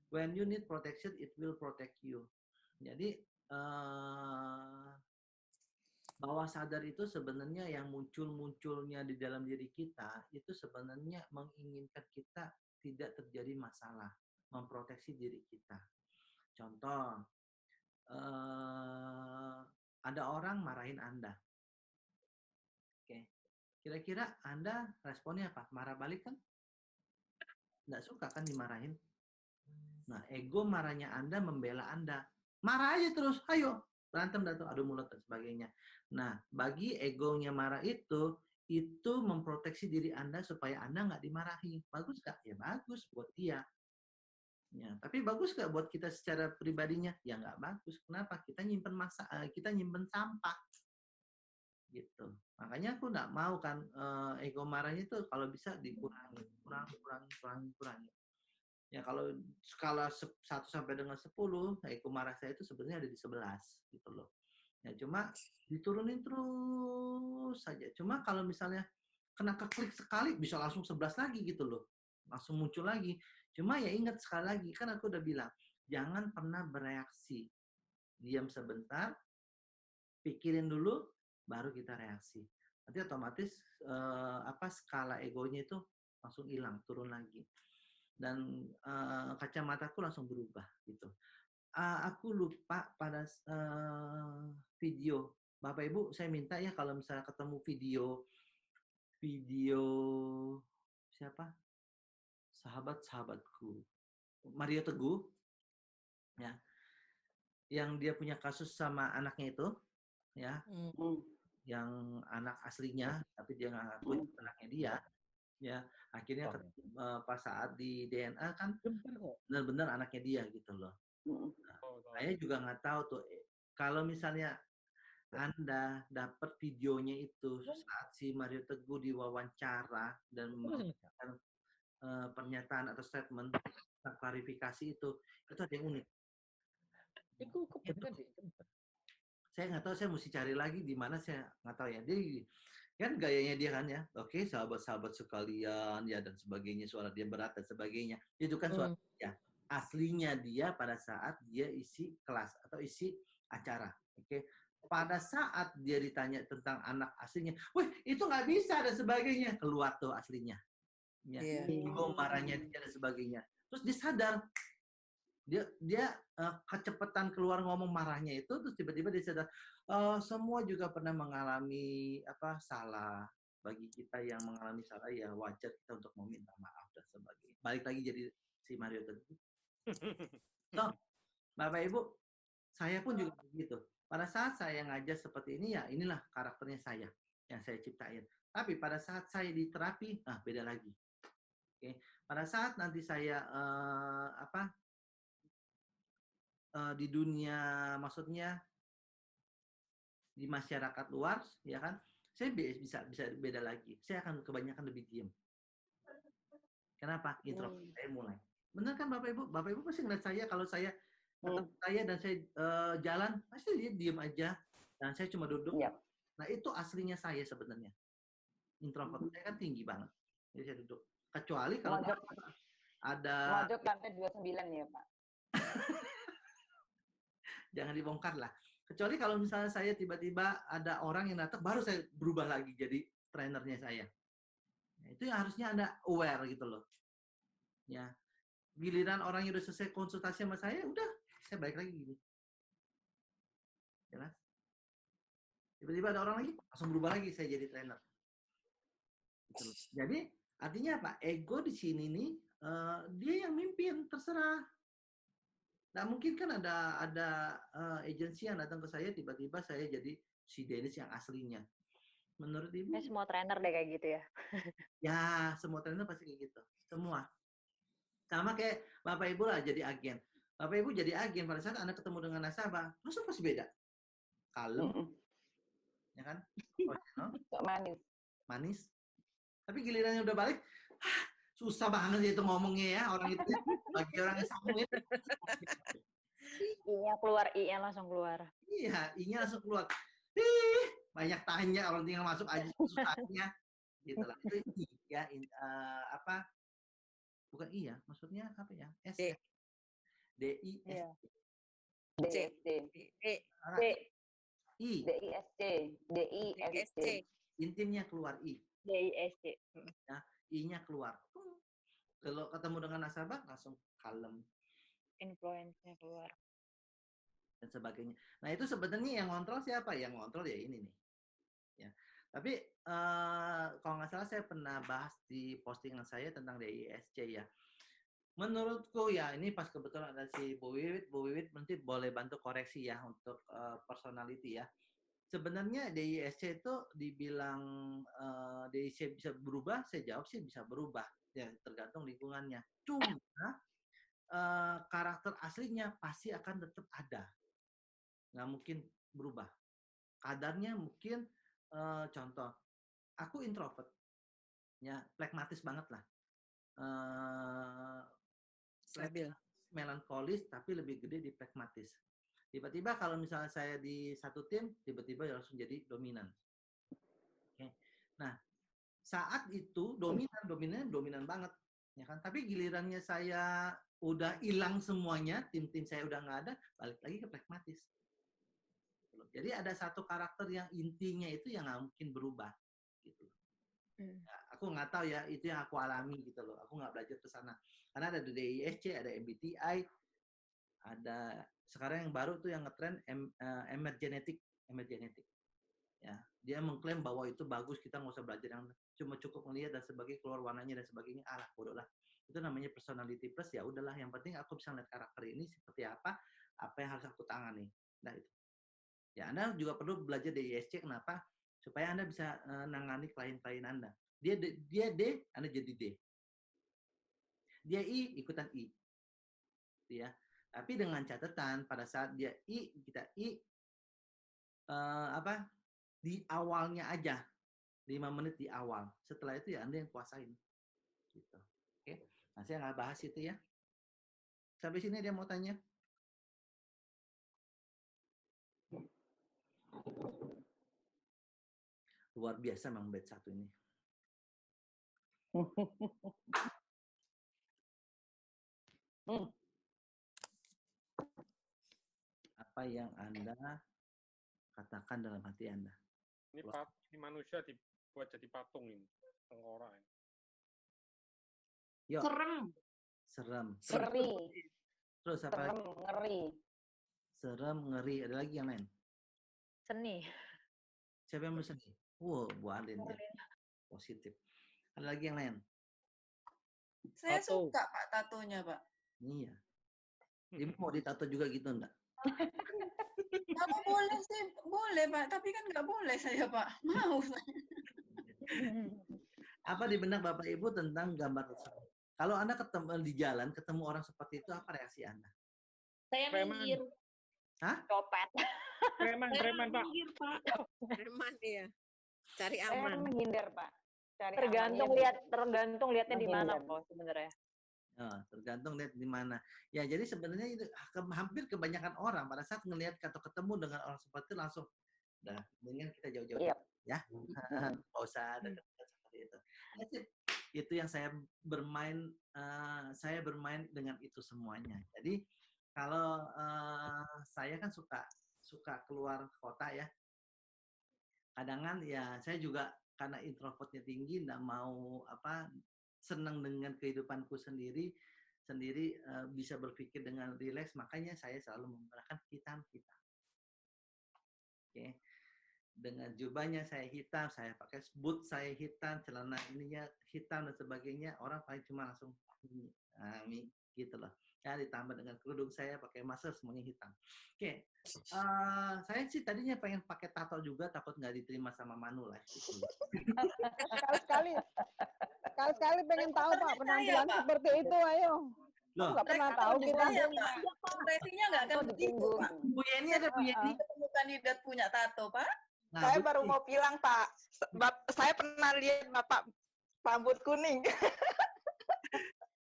When you need protection, it will protect you. Jadi bawah sadar itu sebenarnya yang munculnya di dalam diri kita itu sebenarnya menginginkan kita tidak terjadi masalah, memproteksi diri kita. Contoh, ada orang marahin Anda. Oke, kira-kira Anda responnya apa? Marah balik kan? Nggak suka kan dimarahin? Nah, ego marahnya Anda membela Anda. Marah aja terus, ayo berantem dah tuh, adu mulut dan sebagainya. Nah, bagi egonya marah itu memproteksi diri Anda supaya Anda nggak dimarahi. Bagus nggak? Ya bagus buat dia. Ya, tapi bagus nggak buat kita secara pribadinya? Ya nggak bagus. Kenapa? Kita nyimpen sampah. Gitu. Makanya aku nggak mau kan ego marahnya itu kalau bisa dikurangi, kurangi. Ya kalau skala 1 sampai dengan 10, ego marah saya itu sebenarnya ada di 11 gitu loh. Ya cuma diturunin terus saja. Cuma kalau misalnya kena keklik sekali bisa langsung 11 lagi gitu loh. Langsung muncul lagi. Cuma ya ingat sekali lagi, kan aku udah bilang, jangan pernah bereaksi. Diam sebentar, pikirin dulu, baru kita reaksi. Nanti otomatis skala egonya itu langsung hilang, turun lagi. Dan kacamataku langsung berubah gitu. Aku lupa pada video. Bapak Ibu, saya minta ya kalau misalnya ketemu video siapa? Sahabatku. Mario Teguh ya. Yang dia punya kasus sama anaknya itu ya. Yang anak aslinya tapi dia nggak ngaku anaknya dia. Ya, akhirnya pas saat di DNA kan benar-benar anaknya dia gitu loh. Nah, saya juga nggak tahu tuh kalau misalnya Anda dapat videonya itu saat si Mario Teguh diwawancara dan memberikan pernyataan atau statement klarifikasi itu ada yang unik. Saya nggak tahu, saya mesti cari lagi di mana, saya nggak tahu ya. Dia kan gayanya dia kan ya, oke sahabat-sahabat sekalian ya dan sebagainya, suara dia berat dan sebagainya. Itu kan suara dia. Aslinya dia pada saat dia isi kelas atau isi acara, oke. Pada saat dia ditanya tentang anak aslinya, wih itu nggak bisa dan sebagainya, keluar tuh aslinya. Ya, ego marahnya dia dan sebagainya. Terus dia sadar, dia kecepatan keluar ngomong marahnya itu, terus tiba-tiba dia sadar semua juga pernah mengalami salah. Bagi kita yang mengalami salah ya wajar kita untuk meminta maaf dan sebagainya. Balik lagi jadi si Mario Teguh. So, Bapak Ibu, saya pun juga begitu. Pada saat saya ngajar seperti ini ya inilah karakternya saya yang saya ciptain. Tapi pada saat saya di terapi, beda lagi. Oke. Pada saat nanti saya di dunia, maksudnya di masyarakat luar, ya kan, saya bisa beda lagi. Saya akan kebanyakan lebih diam. Kenapa? Introvert saya mulai. Benar kan Bapak Ibu? Bapak Ibu pasti ngeliat saya, kalau saya ketemu saya dan saya jalan, pasti dia diam aja dan saya cuma duduk. Nah itu aslinya saya sebenarnya. Introvert saya kan tinggi banget, jadi saya duduk. Kecuali kalau ada. Mojok lantai 29 ya Pak. Jangan dibongkar lah. Kecuali kalau misalnya saya tiba-tiba ada orang yang datang, baru saya berubah lagi jadi trainernya saya. Nah, itu yang harusnya Anda aware gitu loh. Ya, giliran orang yang udah selesai konsultasi sama saya, udah saya balik lagi gini. Jelas? Tiba-tiba ada orang lagi, langsung berubah lagi saya jadi trainer. Gitu. Jadi artinya apa? Ego di sini nih dia yang mimpin, terserah. Nah mungkin kan ada agensi yang datang ke saya, tiba-tiba saya jadi si Dennis yang aslinya. Menurut Ibu? Semua trainer deh kayak gitu ya. Ya, semua trainer pasti kayak gitu. Semua. Sama kayak Bapak Ibu lah jadi agen. Bapak Ibu jadi agen, pada saat Anda ketemu dengan nasabah, langsung pasti beda. Kalem. Ya kan? Manis. Manis. Tapi gilirannya udah balik, susah banget sih itu ngomongnya ya, orang itu ya. Bagi orang yang sanggup. I-nya keluar, I-nya langsung keluar. Iya, I-nya langsung keluar. Banyak tanya, orang tinggal masuk aja susahnya. Gitu lah. Itu I ya, bukan I ya, maksudnya apa ya? S. D-I-S. D-I-S-C. Intimnya keluar I. D-I-S-C. Ya, I-nya keluar. Kalau ketemu dengan nasabah langsung kalem. Influence-nya keluar. Dan sebagainya. Nah itu sebenarnya yang ngontrol siapa? Yang ngontrol ya ini nih. Ya. Tapi kalau nggak salah saya pernah bahas di postingan saya tentang DISC ya. Menurutku ya ini pas kebetulan ada si Bu Wiwit nanti boleh bantu koreksi ya untuk personality ya. Sebenarnya DISC itu dibilang DISC bisa berubah, saya jawab sih bisa berubah. Ya tergantung lingkungannya. Cuma karakter aslinya pasti akan tetap ada. Nggak mungkin berubah. Kadarnya mungkin contoh, aku introvert. Ya, pragmatis banget lah. Melankolis tapi lebih gede di pragmatis. Tiba-tiba kalau misalnya saya di satu tim, tiba-tiba langsung jadi dominan. Oke. Nah, saat itu dominan banget, ya kan? Tapi gilirannya saya udah hilang semuanya, tim-tim saya udah nggak ada, balik lagi ke pragmatis. Jadi ada satu karakter yang intinya itu yang nggak mungkin berubah, gitu. Ya, aku nggak tahu ya, itu yang aku alami gitu loh. Aku nggak belajar ke sana. Karena ada DISC, ada MBTI, ada sekarang yang baru tuh yang ngetren emergenetic. Ya, dia mengklaim bahwa itu bagus, kita nggak usah belajar yang cuma cukup melihat dan sebagainya, keluar warnanya dan sebagainya. Alah, bodoh lah. Itu namanya personality plus, ya udahlah. Yang penting aku bisa lihat karakter ini seperti apa yang harus aku tangani. Nah itu. Ya, Anda juga perlu belajar DISC. Kenapa? Supaya Anda bisa nangani klien-klien Anda. Dia D, Anda jadi D. Dia I, ikutan I. Ya. Tapi dengan catatan pada saat dia I, kita I, di awalnya aja, 5 menit di awal. Setelah itu ya Anda yang kuasain. Gitu. Oke. Nah, saya nggak bahas itu ya. Sampai sini dia mau tanya. Luar biasa memang batch 1 ini. Apa yang Anda katakan dalam hati Anda? Ini manusia dibuat jadi patung ini, tengkorak ini. Yuk. Serem. Serem. Ngeri. Terus apa Serem, lagi? ngeri. Serem, ngeri. Ada lagi yang lain? Seni. Siapa yang mau seni? Wow, Bu Alin ya. Positif. Ada lagi yang lain? Saya suka Pak tatonya, Pak. Iya. Ibu mau ditato juga gitu enggak? Kalau boleh sih, boleh Pak. Tapi kan nggak boleh saya Pak. Mau saya. Apa di benak Bapak Ibu tentang gambar tersebut? Kalau Anda ketemu di jalan, ketemu orang seperti itu, apa reaksi Anda? Saya minggir. Hah? Copet. Preman, Pak. Minggir, Pak. Preman, iya. Cari Saya aman. menghindar, Pak. Cari Tergantung lihatnya di mana Menghindar. kok sebenarnya. Tergantung lihat di mana. Ya, jadi sebenarnya itu hampir kebanyakan orang pada saat ngelihat atau ketemu dengan orang seperti itu langsung, dah, mendingan kita jauh-jauh, Yep. ya. Nggak usah dekat-dekat seperti itu. Itu yang saya bermain dengan itu semuanya. Jadi kalau saya kan suka keluar kota ya. Kadang ya saya juga karena introvertnya tinggi, nggak mau senang dengan kehidupanku sendiri bisa berpikir dengan rileks, makanya saya selalu menggunakan hitam. Oke. Dengan jubahnya saya hitam, saya pakai boot saya hitam, celana ininya hitam dan sebagainya, orang paling cuma langsung gitu loh. Ya, ditambah dengan kerudung saya pakai masker semuanya hitam. Oke. Saya sih tadinya pengen pakai tato juga, takut nggak diterima sama Manulife gitu. Sekali-sekali pengen tahu Pak penampilan seperti itu, ayo. Loh, nggak pernah tahu kita. Ekspresinya nggak akan begitu, Pak. Bu Yeni ada Bu Yeni. Ketemu kandidat punya tato, Pak. Nah, saya baru mau bilang, Pak. Saya pernah lihat Bapak rambut kuning.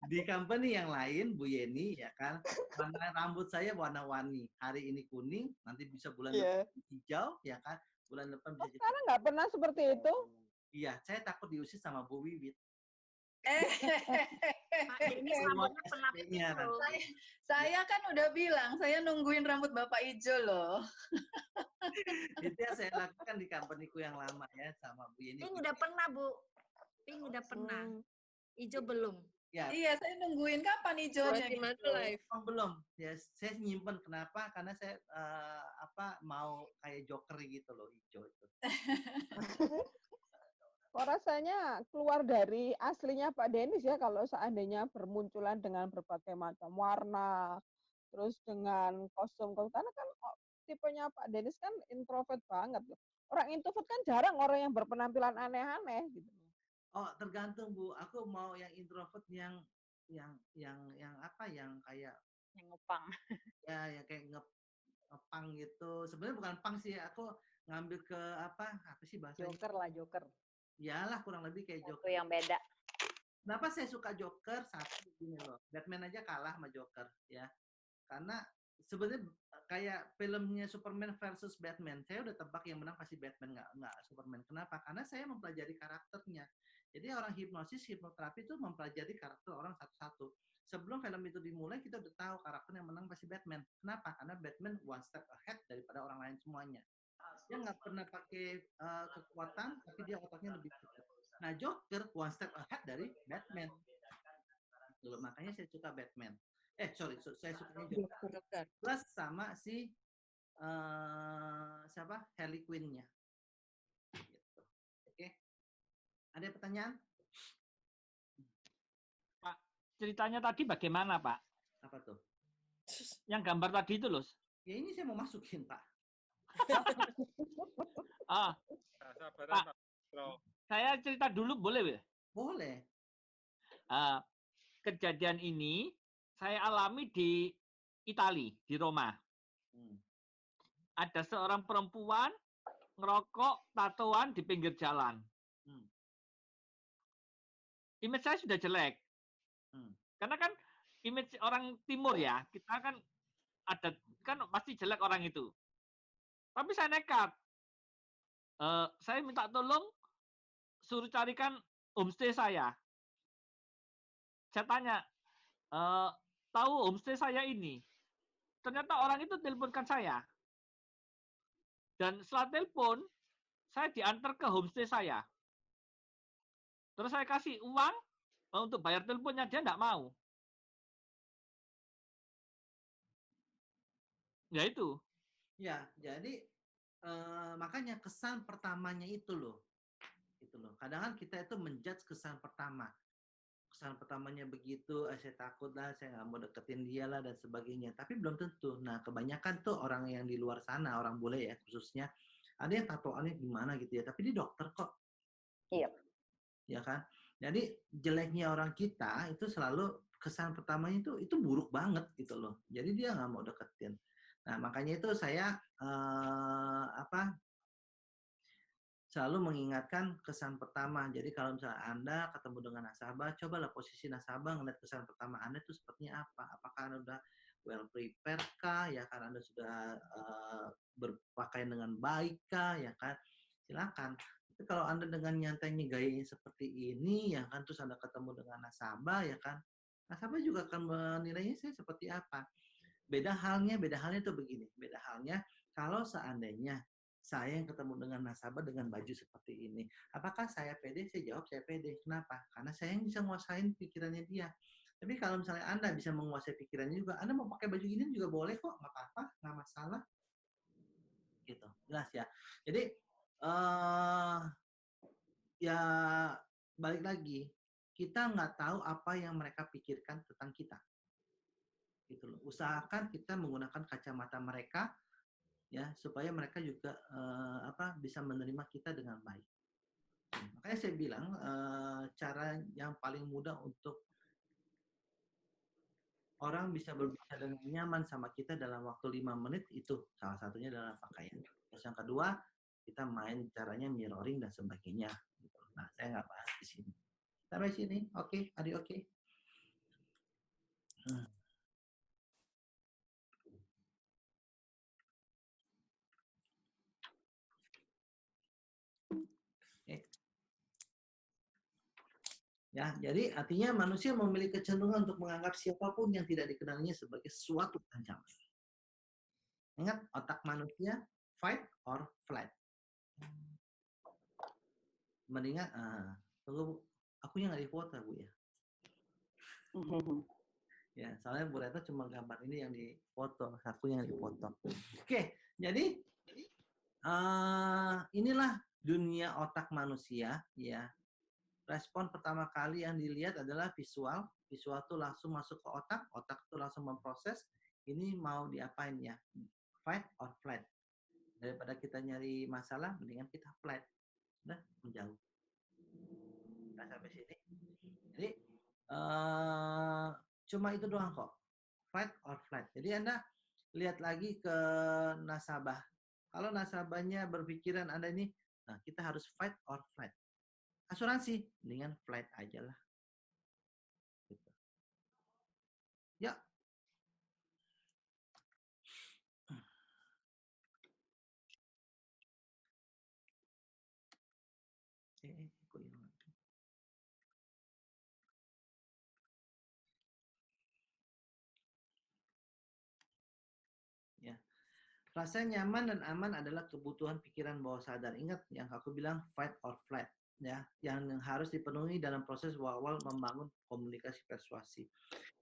Di company yang lain, Bu Yeni, ya kan, warna rambut saya warna-warni. Hari ini kuning, nanti bisa bulan depan hijau, ya kan, bulan depan bisa jadi. Sekarang nggak pernah seperti itu. Iya, saya takut diusir sama Bu Wiwit. Ini rambutnya pernah Saya kan udah bilang, saya nungguin rambut Bapak hijau loh. Itu yang saya lakukan di company-ku yang lama ya, sama Bu Yeni. Pink udah pernah, Bu. Pink udah pernah. Hijau belum. Ya. Iya, saya nungguin kapan hijaunya gitu. Belum. Ya, saya nyimpen. Kenapa? Karena saya mau kayak Joker gitu loh, hijau itu. Kok rasanya keluar dari aslinya Pak Denis ya kalau seandainya bermunculan dengan berbagai macam warna, terus dengan kostum. Karena kan tipenya Pak Denis kan introvert banget. Orang introvert kan jarang orang yang berpenampilan aneh-aneh gitu. Oh, tergantung Bu. Aku mau yang introvert yang apa? Yang kayak yang ngepang. Ya, yang kayak ngepang gitu. Sebenarnya bukan pang sih. Aku ngambil ke apa sih bahasanya? Joker lah, Joker. Iyalah, kurang lebih kayak Joker. Itu yang beda. Kenapa saya suka Joker? Satu gini loh. Batman aja kalah sama Joker ya. Karena sebenarnya kayak filmnya Superman versus Batman. Saya udah tebak yang menang pasti Batman, nggak Superman. Kenapa? Karena saya mempelajari karakternya. Jadi orang hipnoterapi itu mempelajari karakter orang satu-satu. Sebelum film itu dimulai, kita udah tahu karakter yang menang pasti Batman. Kenapa? Karena Batman one step ahead daripada orang lain semuanya. Dia nggak pernah pakai kekuatan, tapi dia otaknya lebih cepat. Nah, Joker one step ahead dari Batman. Loh, makanya saya suka Batman. Saya sukanya Joker. Plus sama si siapa? Harley Quinn-nya. Gitu. Oke. Ada pertanyaan? Pak, ceritanya tadi bagaimana, Pak? Apa tuh? Yang gambar tadi itu loh. Ya ini saya mau masukin, Pak. Pak, saya cerita dulu boleh? Boleh. Kejadian ini saya alami di Italia, di Roma. ada seorang perempuan ngerokok tatoan di pinggir jalan. Image saya sudah jelek. Karena kan image orang timur ya, kita kan ada kan pasti jelek orang itu. Tapi saya nekat. Saya minta tolong suruh carikan homestay saya. Saya tanya, tahu homestay saya ini? Ternyata orang itu teleponkan saya. Dan setelah telepon, saya diantar ke homestay saya. Terus saya kasih uang untuk bayar teleponnya, dia enggak mau. Ya itu. Ya, jadi makanya kesan pertamanya itu loh. Kadang kan kita itu menjudge kesan pertama. Kesan pertamanya begitu, saya takut lah, saya nggak mau deketin dia lah dan sebagainya. Tapi belum tentu. Nah, kebanyakan tuh orang yang di luar sana, orang bule ya khususnya, ada yang tatoannya gimana gitu ya. Tapi dia dokter kok. Iya. Ya kan? Jadi jeleknya orang kita itu selalu kesan pertamanya itu buruk banget gitu loh. Jadi dia nggak mau deketin. Nah, makanya itu saya selalu mengingatkan kesan pertama. Jadi kalau misalnya Anda ketemu dengan nasabah, cobalah posisi nasabah ngeliat kesan pertama Anda itu seperti apa. Apakah Anda sudah well prepared kah? Ya kan Anda sudah berpakaian dengan baik kah? Ya kan? Silakan. Tapi kalau Anda dengan nyantainya gayanya seperti ini, ya kan, terus Anda ketemu dengan nasabah, ya kan, nasabah juga akan menilainya saya seperti apa. Beda halnya tuh begini. Beda halnya kalau seandainya saya yang ketemu dengan nasabah dengan baju seperti ini. Apakah saya pede? Saya jawab saya pede. Kenapa? Karena saya yang bisa menguasain pikirannya dia. Tapi kalau misalnya Anda bisa menguasai pikirannya juga, Anda mau pakai baju ini juga boleh kok, nggak apa-apa, nggak masalah. Gitu, jelas ya. Jadi, ya balik lagi, kita nggak tahu apa yang mereka pikirkan tentang kita. Gitu loh. Usahakan kita menggunakan kacamata mereka, ya supaya mereka juga bisa menerima kita dengan baik. Makanya saya bilang cara yang paling mudah untuk orang bisa berbicara dengan nyaman sama kita dalam waktu 5 menit itu salah satunya adalah pakaian. Terus yang kedua, kita main caranya mirroring dan sebagainya. Gitu. Nah, saya nggak bahas di sini. Sampai sini, oke, Adi oke. Ya, jadi artinya manusia memiliki kecenderungan untuk menganggap siapapun yang tidak dikenalinya sebagai suatu ancaman. Ingat, otak manusia fight or flight. Mendingan, tunggu Bu, aku yang nggak difoto Bu ya. Ya, soalnya Bu Retno cuma gambar ini yang difoto, aku yang difoto. Oke, jadi inilah dunia otak manusia, ya. Respon pertama kali yang dilihat adalah visual. Visual tuh langsung masuk ke otak, otak tuh langsung memproses ini mau diapain ya, fight or flight. Daripada kita nyari masalah, mendingan kita flight. Udah menjauh. Nah, sampai sini. Jadi cuma itu doang kok, fight or flight. Jadi Anda lihat lagi ke nasabah. Kalau nasabahnya berpikiran Anda ini, nah kita harus fight or flight. Asuransi, mendingan flight aja lah. Gitu. Ya. Ya. Rasa nyaman dan aman adalah kebutuhan pikiran bawah sadar. Ingat yang aku bilang fight or flight. Ya, yang harus dipenuhi dalam proses awal membangun komunikasi persuasi.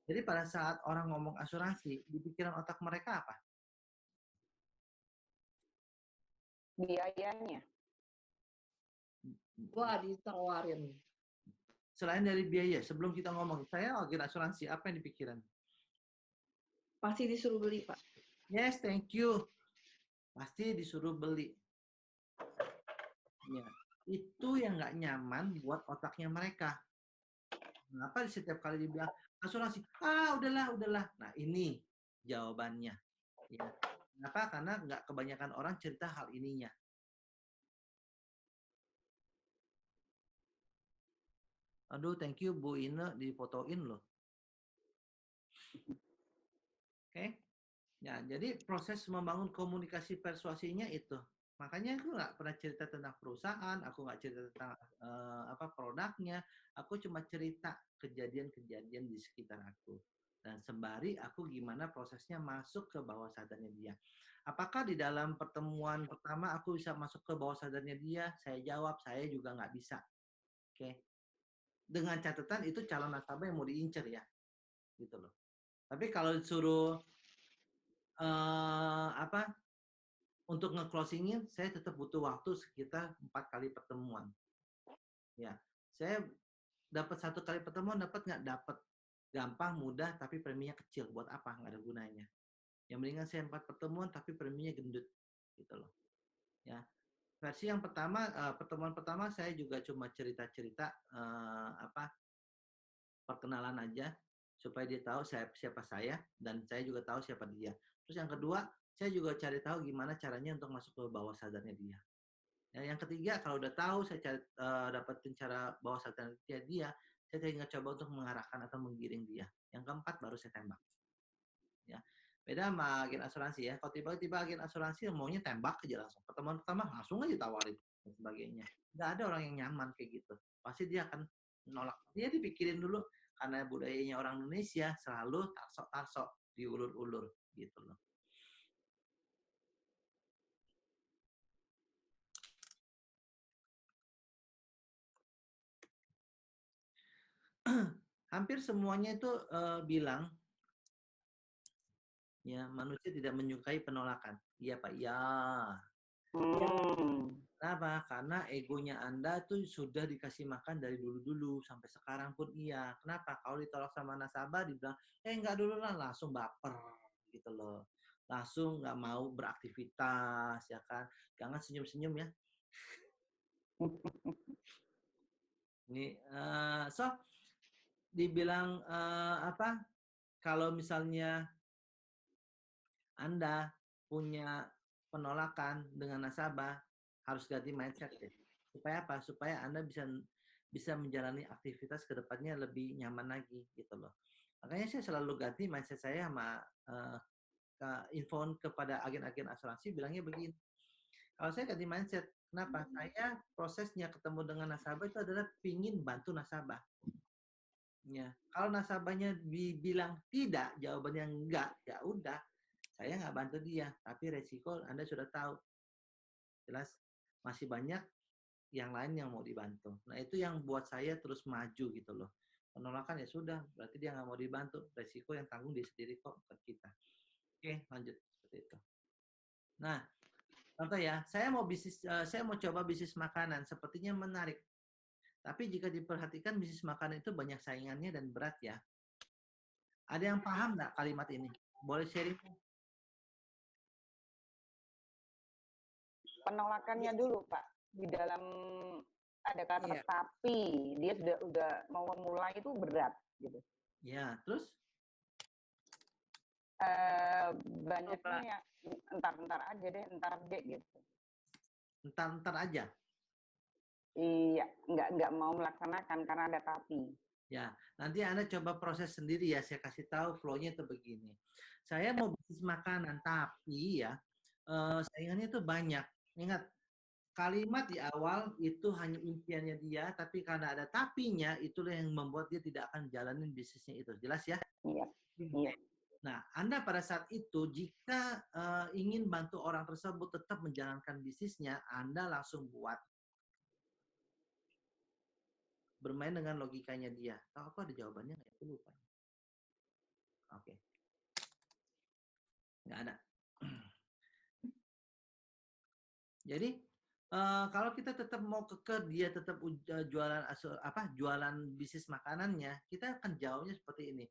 Jadi pada saat orang ngomong asuransi, di pikiran otak mereka apa? Biayanya. Wah, ditawarin. Selain dari biaya, sebelum kita ngomong, saya lagi asuransi, apa yang dipikiran? Pasti disuruh beli, Pak. Yes, thank you. Pasti disuruh beli. Ya. Itu yang nggak nyaman buat otaknya mereka. Kenapa setiap kali dibilang asuransi, udahlah. Nah ini jawabannya. Ya. Kenapa? Karena nggak kebanyakan orang cerita hal ininya. Aduh, thank you Bu Ine, difotoin loh. Oke. Ya, jadi proses membangun komunikasi persuasinya itu. Makanya aku nggak pernah cerita tentang perusahaan, aku nggak cerita tentang produknya, aku cuma cerita kejadian-kejadian di sekitar aku. Dan sembari aku gimana prosesnya masuk ke bawah sadarnya dia. Apakah di dalam pertemuan pertama aku bisa masuk ke bawah sadarnya dia? Saya jawab, saya juga nggak bisa. Oke. Dengan catatan itu calon nasabah yang mau diincer ya. Gitu loh. Tapi kalau disuruh untuk nge-closingin, saya tetap butuh waktu sekitar 4 kali pertemuan. Ya, saya dapat 1 kali pertemuan, dapat nggak? Dapat. Gampang, mudah, tapi preminya kecil. Buat apa? Nggak ada gunanya. Yang mendingan saya 4 pertemuan, tapi preminya gendut. Gitu loh. Ya. Versi yang pertama, pertemuan pertama saya juga cuma cerita-cerita perkenalan aja, supaya dia tahu siapa saya, dan saya juga tahu siapa dia. Terus yang kedua, saya juga cari tahu gimana caranya untuk masuk ke bawah sadarnya dia. Ya, yang ketiga, kalau udah tahu saya dapetin cara bawah sadarnya dia, saya tinggal coba untuk mengarahkan atau menggiring dia. Yang keempat, baru saya tembak. Ya, beda sama agen asuransi ya. Kalau tiba-tiba agen asuransi maunya tembak aja langsung. Pertemuan pertama langsung aja tawarin dan sebagainya. Nggak ada orang yang nyaman kayak gitu. Pasti dia akan menolak. Dia dipikirin dulu, karena budayanya orang Indonesia selalu tarsok-tarsok, diulur-ulur gitu loh. Hampir semuanya itu bilang ya manusia tidak menyukai penolakan. Iya Pak, iya. Kenapa? Karena egonya Anda tuh sudah dikasih makan dari dulu-dulu sampai sekarang pun iya. Kenapa? Kalau ditolak sama nasabah dibilang, enggak dulu lah, langsung baper gitu loh. Langsung nggak mau beraktivitas ya kan. Jangan senyum-senyum ya. Ini dibilang kalau misalnya Anda punya penolakan dengan nasabah, harus ganti mindset ya. Supaya apa? Supaya Anda bisa menjalani aktivitas ke depannya lebih nyaman lagi gitu loh. Makanya saya selalu ganti mindset saya sama info kepada agen-agen asuransi bilangnya begini. Kalau saya ganti mindset, kenapa? Saya prosesnya ketemu dengan nasabah itu adalah pingin bantu nasabah. Ya, kalau nasabahnya bilang tidak, jawabannya enggak, ya udah, saya nggak bantu dia. Tapi resiko Anda sudah tahu, jelas masih banyak yang lain yang mau dibantu. Nah itu yang buat saya terus maju gitu loh. Penolakan ya sudah, berarti dia nggak mau dibantu. Resiko yang tanggung dia sendiri kok, bukan kita. Oke, lanjut seperti itu. Nah, contoh ya, saya mau coba bisnis makanan, sepertinya menarik. Tapi jika diperhatikan bisnis makanan itu banyak saingannya dan berat ya. Ada yang paham nggak kalimat ini? Boleh sharing? Penolakannya dulu Pak. Di dalam ada kata tapi, dia udah mau memulai itu berat gitu. Ya, terus? Banyaknya ya entar-entar aja deh, entar deh gitu. Entar-entar aja? Iya, nggak mau melaksanakan karena ada tapi. Ya, nanti Anda coba proses sendiri ya, saya kasih tahu flow-nya itu begini. Saya mau bisnis makanan, tapi ya saingannya itu banyak. Ingat, kalimat di awal itu hanya impiannya dia, tapi karena ada tapinya, itulah yang membuat dia tidak akan jalanin bisnisnya itu. Jelas ya? Iya. Iya. Nah, Anda pada saat itu, jika ingin bantu orang tersebut tetap menjalankan bisnisnya, Anda langsung buat. Bermain dengan logikanya dia. Tahu aku ada jawabannya nggak? Aku lupa. Oke. Nggak ada. Jadi kalau kita tetap mau dia tetap jualan bisnis makanannya, kita akan jawabnya seperti ini.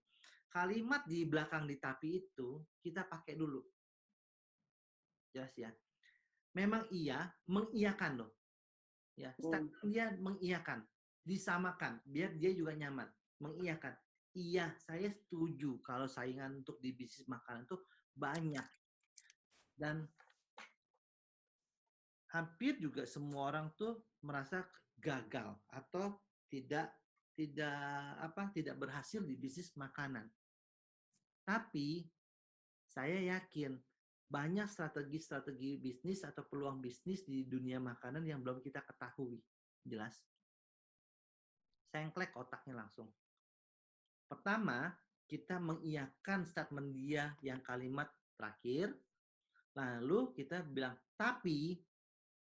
Kalimat di belakang di tapi itu kita pakai dulu. Jelas ya. Memang iya, mengiyakan loh. Ya, dia mengiyakan, disamakan, biar dia juga nyaman. Mengiyakan. Iya, saya setuju kalau saingan untuk di bisnis makanan itu banyak. Dan hampir juga semua orang tuh merasa gagal atau tidak berhasil di bisnis makanan. Tapi saya yakin banyak strategi bisnis atau peluang bisnis di dunia makanan yang belum kita ketahui. Jelas? Sengklek otaknya langsung. Pertama, kita mengiyakan statement dia yang kalimat terakhir. Lalu kita bilang, tapi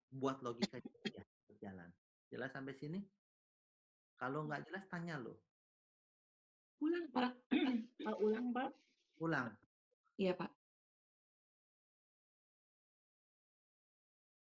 buat logika dia berjalan. Jelas sampai sini? Kalau nggak jelas, tanya lo. Ulang, Pak. Pak, ulang, Pak. Ulang. Iya, Pak.